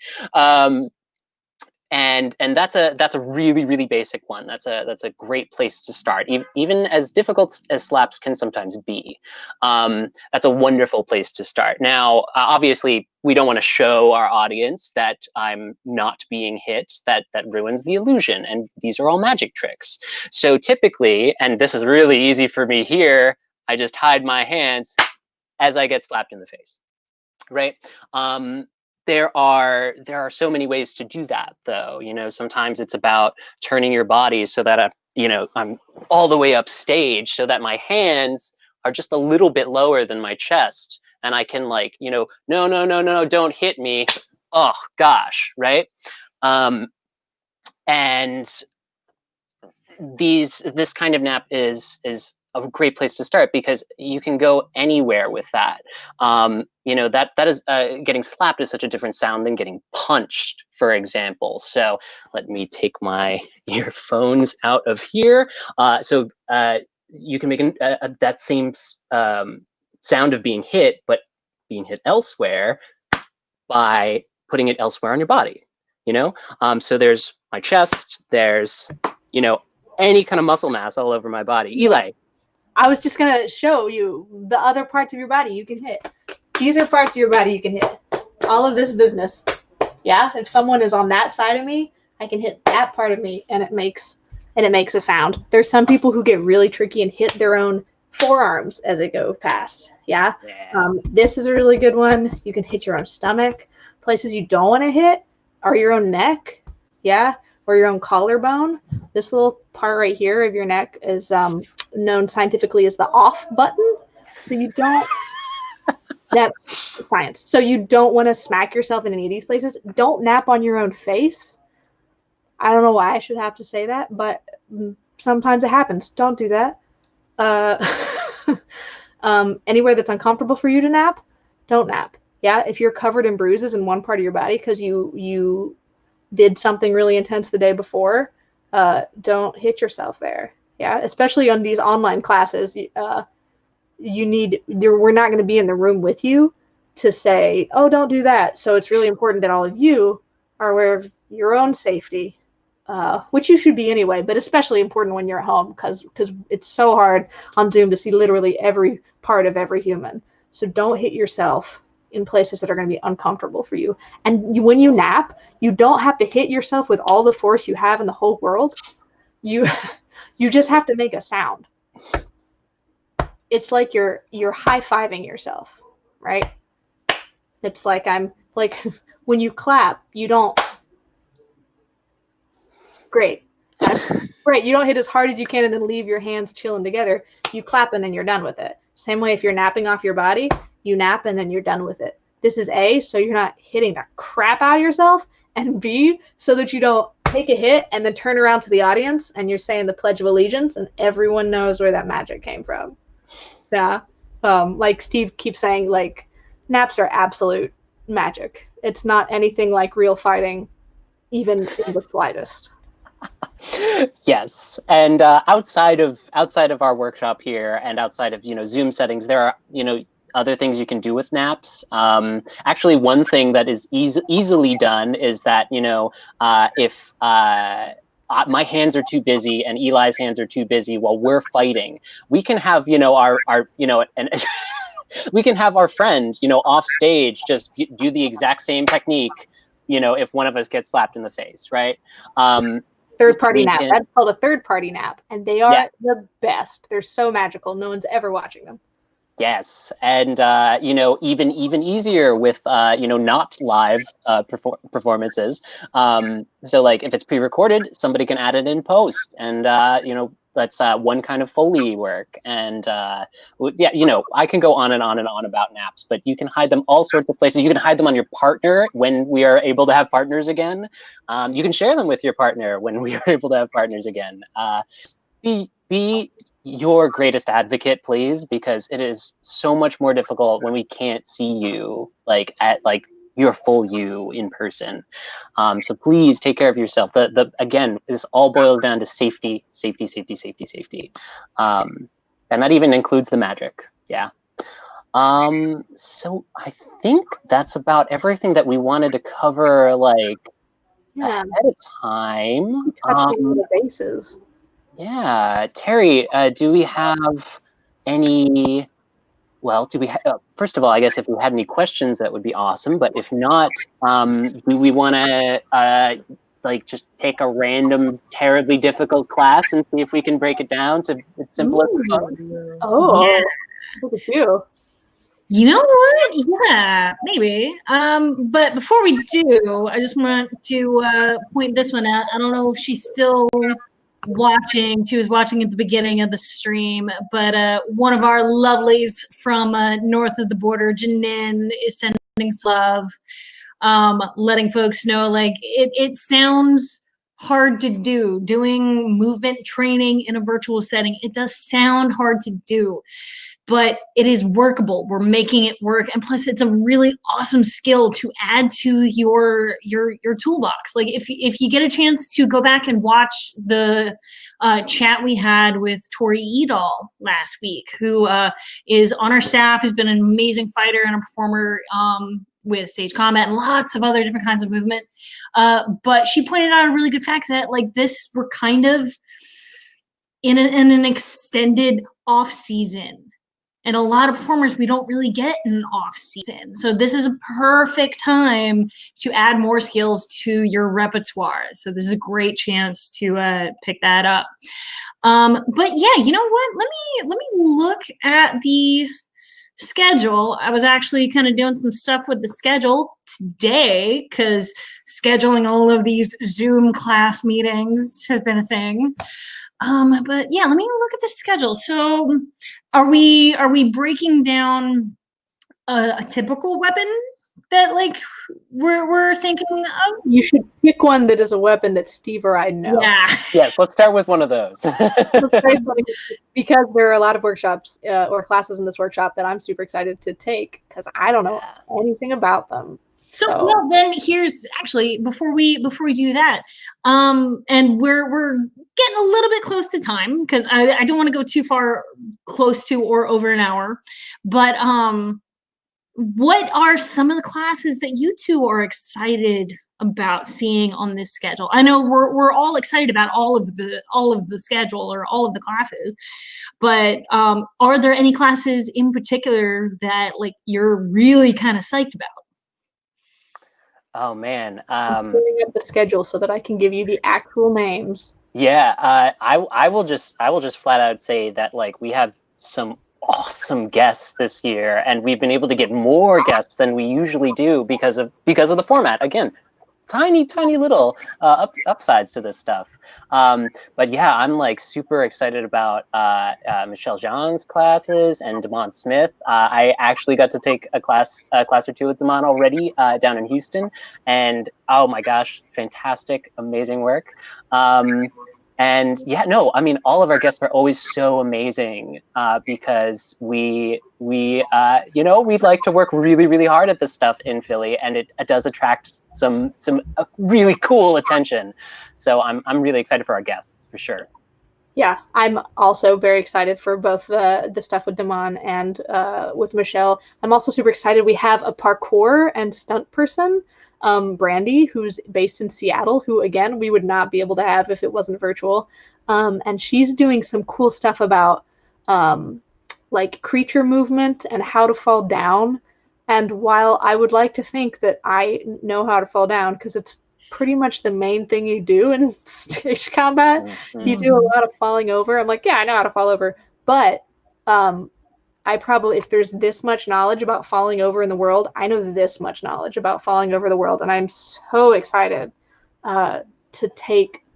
And that's a really, really basic one. That's a great place to start. Even as difficult as slaps can sometimes be, that's a wonderful place to start. Now, obviously, we don't want to show our audience that I'm not being hit. That ruins the illusion. And these are all magic tricks. So typically, and this is really easy for me here, I just hide my hands as I get slapped in the face, right? There are so many ways to do that, though. You know, sometimes it's about turning your body so that you know, I'm all the way up stage, so that my hands are just a little bit lower than my chest, and I can, like, you know, no, don't hit me. Oh gosh, right? And this kind of nap is a great place to start, because you can go anywhere with that. You know, that is getting slapped is such a different sound than getting punched, for example. So let me take my earphones out of here. So you can make that same sound of being hit, but being hit elsewhere by putting it elsewhere on your body. You know, so there's my chest. There's, you know, any kind of muscle mass all over my body. Eli. I was just gonna show you the other parts of your body you can hit. These are parts of your body you can hit. All of this business. Yeah, if someone is on that side of me, I can hit that part of me, and it makes a sound. There's some people who get really tricky and hit their own forearms as they go past. Yeah. This is a really good one. You can hit your own stomach. Places you don't want to hit are your own neck. Yeah. Or your own collarbone. This little part right here of your neck is known scientifically as the off button. So you don't, that's science. So you don't want to smack yourself in any of these places. Don't nap on your own face. I don't know why I should have to say that, but sometimes it happens. Don't do that. Anywhere that's uncomfortable for you to nap, don't nap. Yeah, if you're covered in bruises in one part of your body because you did something really intense the day before, don't hit yourself there. Yeah, especially on these online classes, we're not going to be in the room with you to say, oh, don't do that. So it's really important that all of you are aware of your own safety, which you should be anyway, but especially important when you're at home, because it's so hard on Zoom to see literally every part of every human. So don't hit yourself in places that are going to be uncomfortable for you. And when you nap, you don't have to hit yourself with all the force you have in the whole world. You just have to make a sound. It's like you're high-fiving yourself, right? It's like when you clap, you don't. Great. Great. You don't hit as hard as you can and then leave your hands chilling together. You clap and then you're done with it. Same way if you're napping off your body, you nap and then you're done with it. This is A, so you're not hitting the crap out of yourself, and B, so that you don't take a hit and then turn around to the audience and you're saying the Pledge of Allegiance and everyone knows where that magic came from. Yeah. Like Steve keeps saying, like, naps are absolute magic. It's not anything like real fighting, even in the slightest. Yes, and outside of our workshop here and outside of, you know, Zoom settings, there are, you know, other things you can do with naps. Actually, one thing that is easily done is that, you know, if my hands are too busy and Eli's hands are too busy while we're fighting, we can have, our and we can have our friend, off stage just do the exact same technique, if one of us gets slapped in the face, right? Third party nap. Can, That's called a third party nap. And they are the best. They're so magical. No one's ever watching them. Yes, and even easier with not live performances. So like if it's pre-recorded, somebody can add it in post, and that's one kind of Foley work. And I can go on and on and on about naps, but you can hide them all sorts of places. You can hide them on your partner when we are able to have partners again. You can share them with your partner when we are able to have partners again. Be your greatest advocate, please, because it is so much more difficult when we can't see you at your full you in person. So please take care of yourself. Again, this all boils down to safety, safety, safety, safety, safety. And that even includes the magic. Yeah. So I think that's about everything that we wanted to cover ahead of time. Touching the bases. Yeah, Terry, do we have any, first of all, I guess if we had any questions, that would be awesome. But if not, do we want to just pick a random, terribly difficult class and see if we can break it down to its simplest? Oh, yeah. Look at you. You know what? Yeah, maybe. But before we do, I just want to point this one out. I don't know if she's still watching. She was watching at the beginning of the stream, but one of our lovelies from north of the border, Janine, is sending love, letting folks know it sounds hard to do. Doing movement training in a virtual setting, it does sound hard to do, but it is workable. We're making it work, and plus it's a really awesome skill to add to your toolbox. Like if you get a chance to go back and watch the chat we had with Tori Edall last week, who is on our staff, has been an amazing fighter and a performer with stage combat and lots of other different kinds of movement. But she pointed out a really good fact that this, we're kind of in an extended off season. And a lot of performers, we don't really get an off season. So this is a perfect time to add more skills to your repertoire. So this is a great chance to pick that up. But yeah, you know what? Let me look at the schedule. I was actually kind of doing some stuff with the schedule today because scheduling all of these Zoom class meetings has been a thing. But yeah, let me look at the schedule. So are we breaking down a typical weapon that we're thinking of? You should pick one that is a weapon that Steve or I know. Yeah. Yes, let's start with one of those. Because there are a lot of workshops or classes in this workshop that I'm super excited to take because I don't know anything about them. So well, then here's actually before we do that, and we're getting a little bit close to time because I don't want to go too far close to or over an hour, but what are some of the classes that you two are excited about seeing on this schedule? I know we're all excited about all of the schedule or all of the classes, but are there any classes in particular that you're really kind of psyched about? Oh man, I'm pulling up the schedule so that I can give you the actual names. Yeah, I will just flat out say that we have some awesome guests this year, and we've been able to get more guests than we usually do because of the format. Again, tiny little upsides to this stuff. But yeah, I'm super excited about Michelle Zhang's classes and Damon Smith. I actually got to take a class or two with Damon already down in Houston, and oh my gosh, fantastic, amazing work. And yeah, no, I mean, all of our guests are always so amazing because we'd like to work really, really hard at this stuff in Philly, and it does attract some really cool attention. So I'm really excited for our guests for sure. Yeah, I'm also very excited for both the stuff with Damon and with Michelle. I'm also super excited. We have a parkour and stunt person Brandy, who's based in Seattle, who, again, we would not be able to have if it wasn't virtual. And she's doing some cool stuff about like creature movement and how to fall down. And while I would like to think that I know how to fall down, because it's pretty much the main thing you do in stage combat, you do a lot of falling over. I'm like, yeah, I know how to fall over. But I probably, if there's this much knowledge about falling over in the world, I know this much knowledge about falling over the world. And I'm so excited to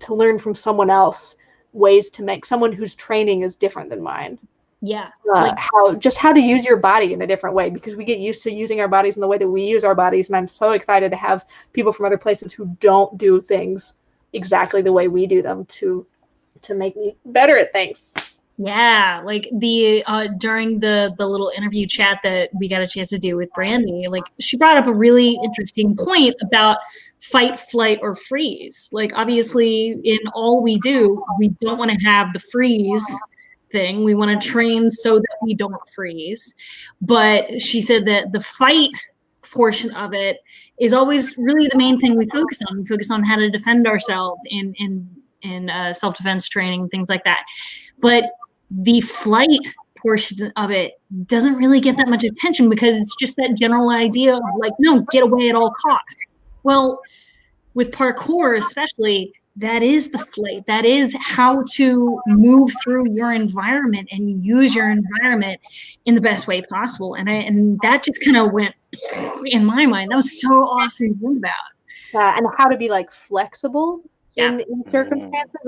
learn from someone else ways to make someone whose training is different than mine. Yeah. How to use your body in a different way, because we get used to using our bodies in the way that we use our bodies. And I'm so excited to have people from other places who don't do things exactly the way we do them to make me better at things. Yeah, like the during the little interview chat that we got a chance to do with Brandy, like she brought up a really interesting point about fight, flight, or freeze. Like obviously in all we do, we don't want to have the freeze thing. We want to train so that we don't freeze. But she said that the fight portion of it is always really the main thing we focus on. We focus on how to defend ourselves in self-defense training, things like that. But the flight portion of it doesn't really get that much attention because it's just that general idea of like, no, get away at all costs. Well, with parkour especially, that is the flight. That is how to move through your environment and use your environment in the best way possible. And that just kind of went in my mind. That was so awesome to think about. And how to be like flexible in circumstances.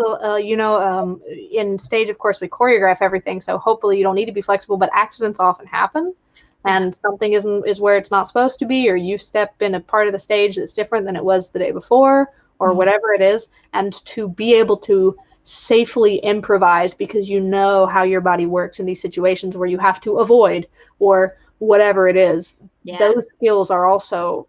In stage, of course, we choreograph everything, so hopefully you don't need to be flexible, but accidents often happen, and something is where it's not supposed to be, or you step in a part of the stage that's different than it was the day before, or whatever it is, and to be able to safely improvise because you know how your body works in these situations where you have to avoid or whatever it is. Those skills are also,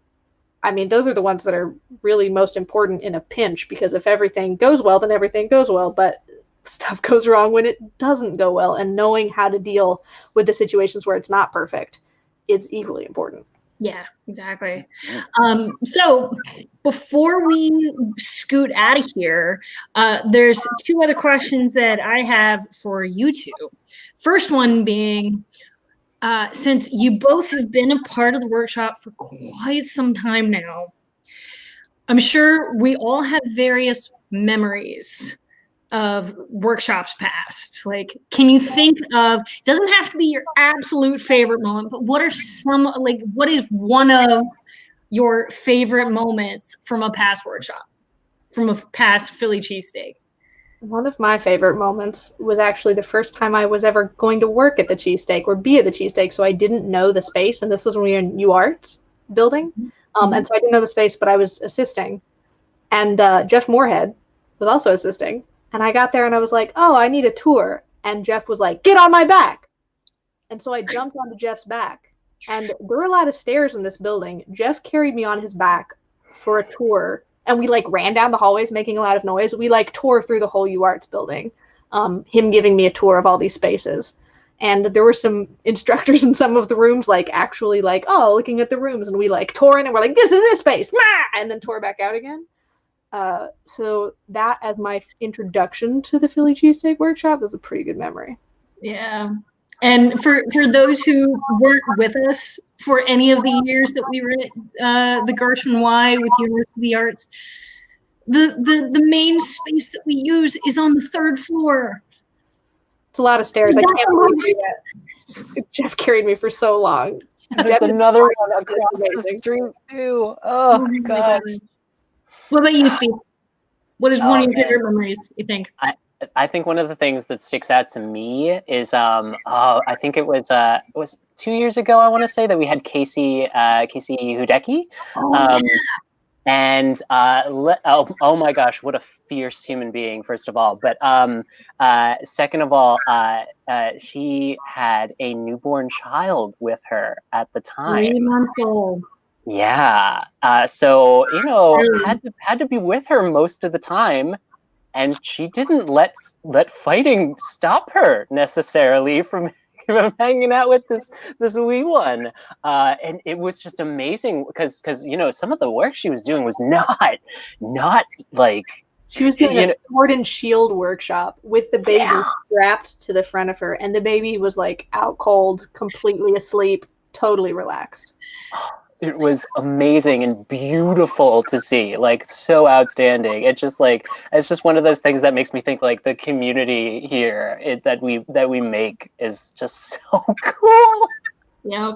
I mean, those are the ones that are really most important in a pinch, because if everything goes well, then everything goes well, but stuff goes wrong when it doesn't go well, and knowing how to deal with the situations where it's not perfect is equally important. Yeah, exactly. So before we scoot out of here, there's two other questions that I have for you two. First one being, since you both have been a part of the workshop for quite some time now, I'm sure we all have various memories of workshops past. Like, can you think of, doesn't have to be your absolute favorite moment, but what is one of your favorite moments from a past workshop, from a past Philly cheesesteak? One of my favorite moments was actually the first time I was ever going to work at the cheesesteak or be at the cheesesteak. So I didn't know the space, and this was when we were in UArts building. And so I didn't know the space, but I was assisting. And Jeff Moorhead was also assisting. And I got there and I was like, oh, I need a tour. And Jeff was like, get on my back. And so I jumped onto Jeff's back. And there were a lot of stairs in this building. Jeff carried me on his back for a tour. And we like ran down the hallways making a lot of noise. We like tore through the whole UArts building, him giving me a tour of all these spaces. And there were some instructors in some of the rooms, like actually like, oh, looking at the rooms. And we like tore in and we're like, this is this space. And then tore back out again. So that as my introduction to the Philly cheesesteak workshop was a pretty good memory. Yeah. And for those who weren't with us for any of the years that we were at the Gershwin Y with University of the Arts, the main space that we use is on the 3rd floor. It's a lot of stairs. I can't believe that. Jeff carried me for so long. There's another one across the street too. Oh my God. What about you, Steve? What is one of your favorite memories, you think? I think one of the things that sticks out to me is I think it was 2 years ago, I want to say, that we had Casey Hudecki. And oh my gosh, what a fierce human being, first of all. But second of all, she had a newborn child with her at the time. 3 months old. Yeah. So, had to be with her most of the time. And she didn't let fighting stop her necessarily from I'm hanging out with this wee one, and it was just amazing because some of the work she was doing was not like she was doing a sword and shield workshop with the baby strapped to the front of her, and the baby was like out cold, completely asleep, totally relaxed. It was amazing and beautiful to see, like so outstanding. It's just one of those things that makes me think like the community here that we make is just so cool. Yep.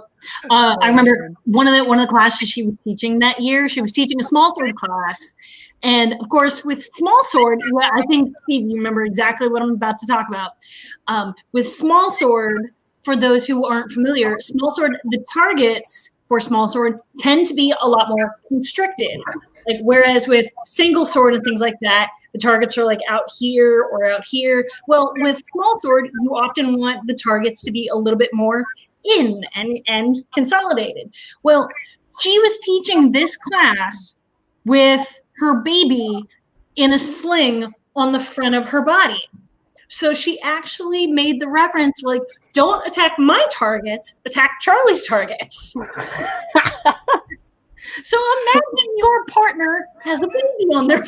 I remember one of the classes she was teaching that year. She was teaching a small sword class, and of course, with small sword, I think Steve, you remember exactly what I'm about to talk about. With small sword, for those who aren't familiar, small sword, the targets for small sword tend to be a lot more constricted. Like whereas with single sword and things like that, the targets are like out here or out here. Well, with small sword, you often want the targets to be a little bit more in and consolidated. Well, she was teaching this class with her baby in a sling on the front of her body. So she actually made the reference like, don't attack my targets, attack Charlie's targets. So imagine your partner has a baby on their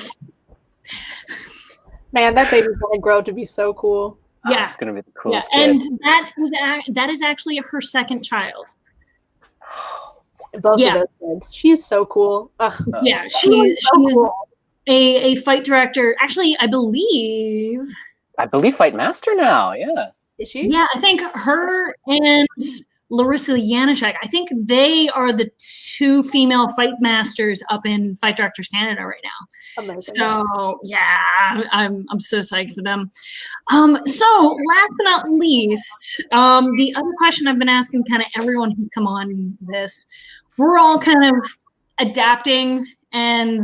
Man, that baby's gonna grow to be so cool. Yeah, it's gonna be the coolest. Yeah, and that is actually her second child. Both of those kids. She's so cool. Yeah, she's cool. A fight director. Actually, I believe Fight Master now. Yeah. Is she? Yeah, I think her and Larissa Janacek, I think they are the two female fight masters up in Fight Directors Canada right now. Amazing. So yeah, I'm so psyched for them. So last but not least, the other question I've been asking kind of everyone who's come on this, we're all kind of adapting and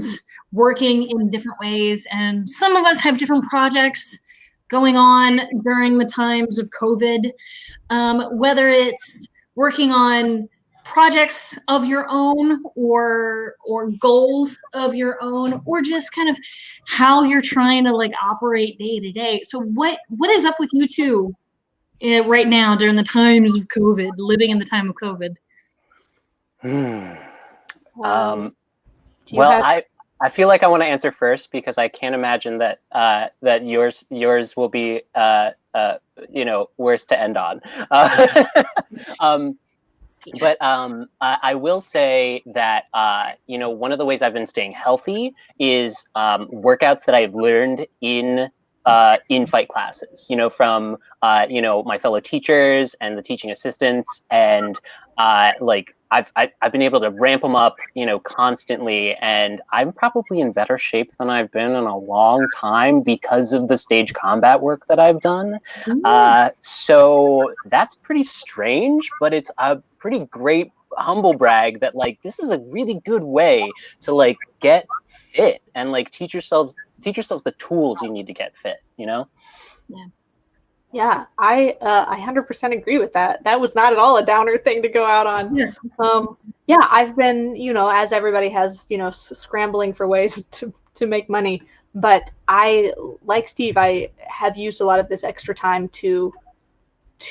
working in different ways, and some of us have different projects going on during the times of COVID, whether it's working on projects of your own or goals of your own, or just kind of how you're trying to like operate day to day. So what is up with you two right now during the times of COVID, living in the time of COVID? I feel like I want to answer first because I can't imagine that that yours will be worse to end on. But I will say that one of the ways I've been staying healthy is workouts that I've learned in fight classes. From my fellow teachers and the teaching assistants, and I've been able to ramp them up, constantly, and I'm probably in better shape than I've been in a long time because of the stage combat work that I've done. So that's pretty strange, but it's a pretty great humble brag that this is a really good way to get fit and teach yourselves the tools you need to get fit. Yeah, I 100% agree with that. That was not at all a downer thing to go out on. Yeah, I've been, as everybody has, scrambling for ways to make money. But I, like Steve, I have used a lot of this extra time to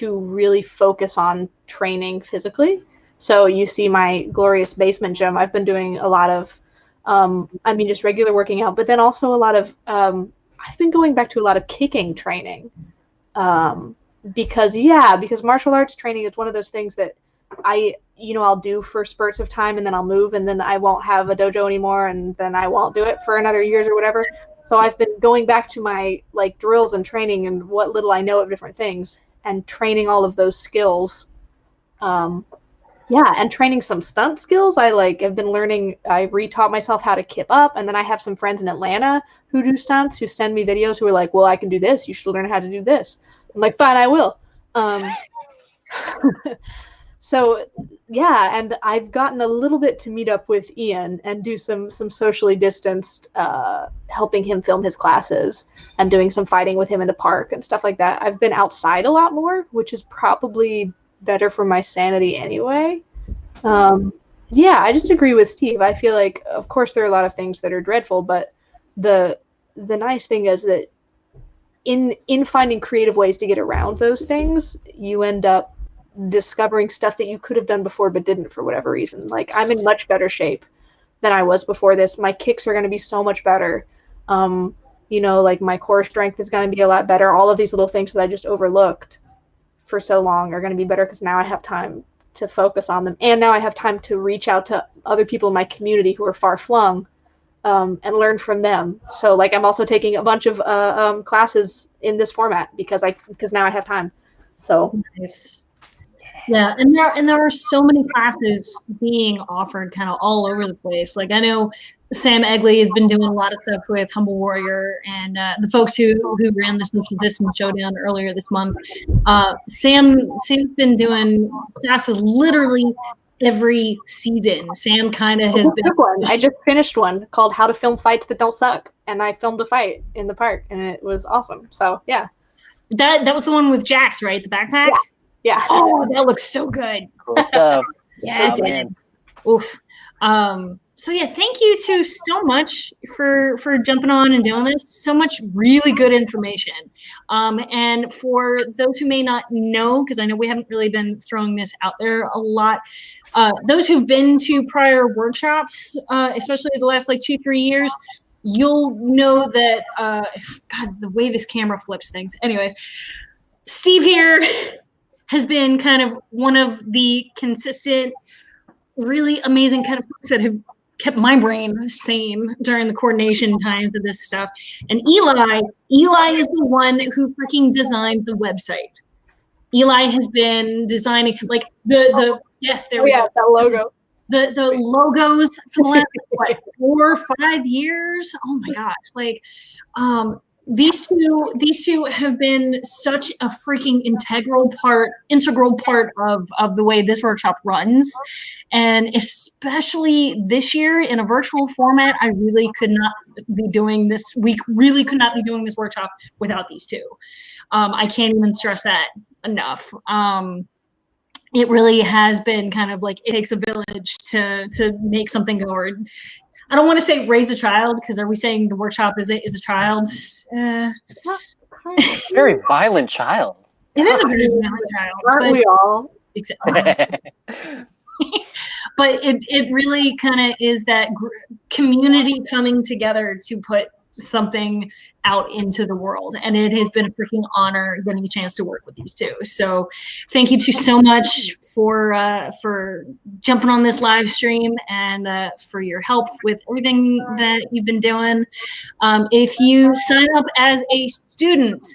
really focus on training physically. So you see my glorious basement gym. I've been doing a lot of, just regular working out, but then also a lot of, I've been going back to a lot of kicking training. Because martial arts training is one of those things that I'll do for spurts of time, and then I'll move, and then I won't have a dojo anymore, and then I won't do it for another years or whatever. So I've been going back to my drills and training and what little I know of different things, and training all of those skills. And training some stunt skills. I have been learning. I retaught myself how to kip up, and then I have some friends in Atlanta who do stunts who send me videos who are like, well, I can do this. You should learn how to do this. I'm like, fine, I will. So yeah, and I've gotten a little bit to meet up with Ian and do some socially distanced, helping him film his classes and doing some fighting with him in the park and stuff like that. I've been outside a lot more, which is probably better for my sanity anyway. I just agree with Steve. I feel like, of course, there are a lot of things that are dreadful, but the nice thing is that in finding creative ways to get around those things, you end up discovering stuff that you could have done before but didn't for whatever reason. Like, I'm in much better shape than I was before this. My kicks are going to be so much better. You know, like my core strength is going to be a lot better. All of these little things that I just overlooked for so long are going to be better because now I have time to focus on them. And now I have time to reach out to other people in my community who are far flung and learn from them. So like I'm also taking a bunch of classes in this format because now I have time. So nice. Yeah, and there are so many classes being offered kind of all over the place. Like I know Sam Egley has been doing a lot of stuff with Humble Warrior and the folks who ran the Social Distance Showdown earlier this month. Sam's been doing classes literally every season. Sam kind of has been. I just finished one called How to Film Fights That Don't Suck, and I filmed a fight in the park, and it was awesome. So yeah, that was the one with Jax, right? The backpack. Yeah. Oh, that looks so good. Cool stuff. Yeah, it did. Oof. So yeah, thank you to so much for jumping on and doing this. So much really good information. And for those who may not know, because I know we haven't really been throwing this out there a lot, those who've been to prior workshops, especially the last like 2-3 years, you'll know that God, the way this camera flips things. Anyways, Steve here has been kind of one of the consistent, really amazing kind of folks that have kept my brain sane during the coordination times of this stuff. And Eli is the one who freaking designed the website. Eli has been designing like the yes, there we go. That logo. The logos for the last what, 4 or 5 years. Oh my gosh. Like these two have been such a freaking integral part of the way this workshop runs. And especially this year in a virtual format, I really could not be doing this. We really could not be doing this workshop without these two. I can't even stress that enough. It really has been kind of like it takes a village to make something go. Or I don't want to say raise a child, because are we saying the workshop is a child? Very violent child. It is a very violent child. Aren't we all? Exactly. But it really kind of is that community coming together to put something out into the world, and it has been a freaking honor getting a chance to work with these two. So thank you so much for jumping on this live stream and for your help with everything that you've been doing. If you sign up as a student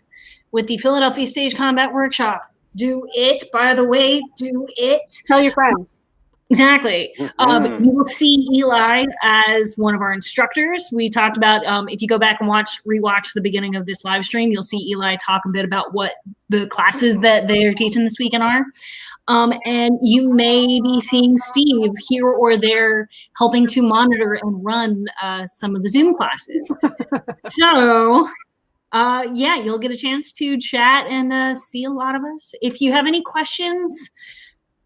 with the Philadelphia Stage Combat Workshop, do it. By the way, do it. Tell your friends. Exactly. You will see Eli as one of our instructors. We talked about, if you go back and rewatch the beginning of this live stream, you'll see Eli talk a bit about what the classes that they are teaching this weekend are. And you may be seeing Steve here or there helping to monitor and run some of the Zoom classes. So yeah, you'll get a chance to chat and see a lot of us. If you have any questions,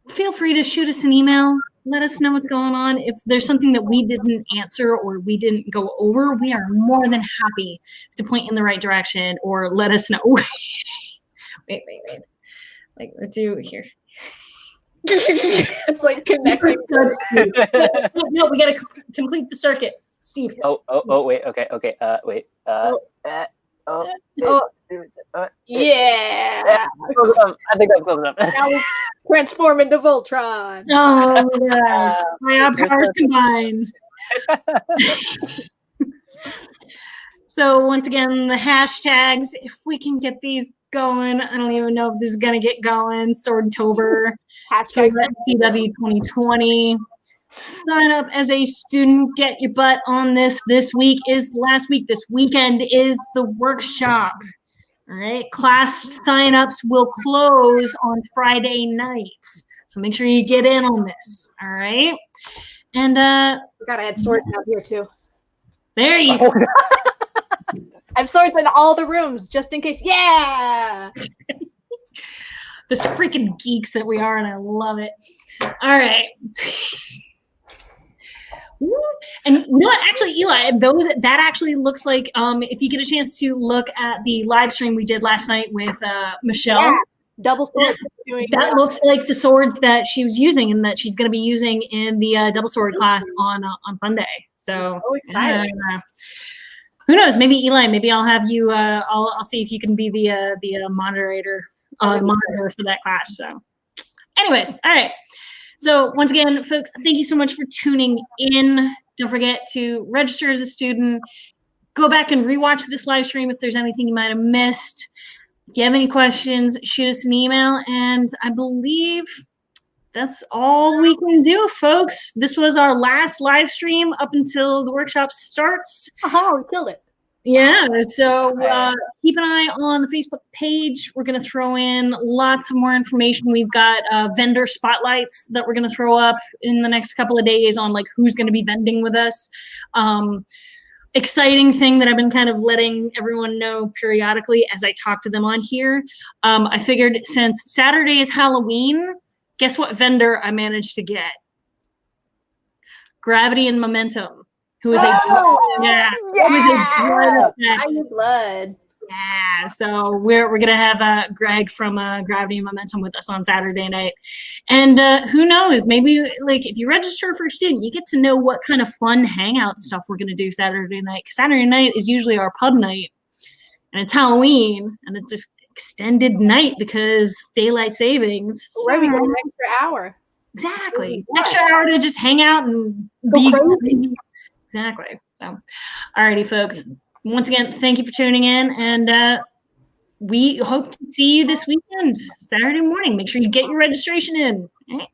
feel free to shoot us an email. Let us know what's going on. If there's something that we didn't answer or we didn't go over, we are more than happy to point in the right direction or let us know. Wait. Like, let's do here. It's like connecting. No, we got to complete the circuit. Steve. Oh, wait. Okay. Wait. Yeah. I think that's close enough. Now we transform into Voltron. Oh, yeah. My powers combined. So once again, the hashtags, if we can get these going, I don't even know if this is going to get going. Swordtober, Hashtag CW 2020. Sign up as a student. Get your butt on this. This week is the last week. This weekend is the workshop. All right. Class signups will close on Friday nights. So make sure you get in on this. All right. And we gotta add swords out here too. There you go. I have swords in all the rooms just in case. Yeah. This freaking geeks that we are, and I love it. All right. And you know what? Actually, Eli, that actually looks like if you get a chance to look at the live stream we did last night with Michelle. double sword. That looks like the swords that she was using and that she's going to be using in the double sword class on Sunday. So excited. Who knows? Maybe Eli. Maybe I'll have you. I'll see if you can be the moderator, monitor for that class. So, anyways, all right. So once again, folks, thank you so much for tuning in. Don't forget to register as a student. Go back and rewatch this live stream if there's anything you might have missed. If you have any questions, shoot us an email. And I believe that's all we can do, folks. This was our last live stream up until the workshop starts. Oh, we killed it. Yeah, so keep an eye on the Facebook page. We're going to throw in lots of more information. We've got vendor spotlights that we're going to throw up in the next couple of days on like who's going to be vending with us. Exciting thing that I've been kind of letting everyone know periodically as I talk to them on here. I figured since Saturday is Halloween, guess what vendor I managed to get? Gravity and Momentum. Who is a blood. Yeah, so we're gonna have Greg from Gravity and Momentum with us on Saturday night, and who knows, maybe like if you register for a student, you get to know what kind of fun hangout stuff we're gonna do Saturday night. 'Cause Saturday night is usually our pub night, and it's Halloween, and it's an extended night because daylight savings. Right, we get an extra hour. Exactly, extra hour to just hang out and be crazy. Exactly. So, alrighty, folks. Once again, thank you for tuning in, and we hope to see you this weekend, Saturday morning. Make sure you get your registration in. All right.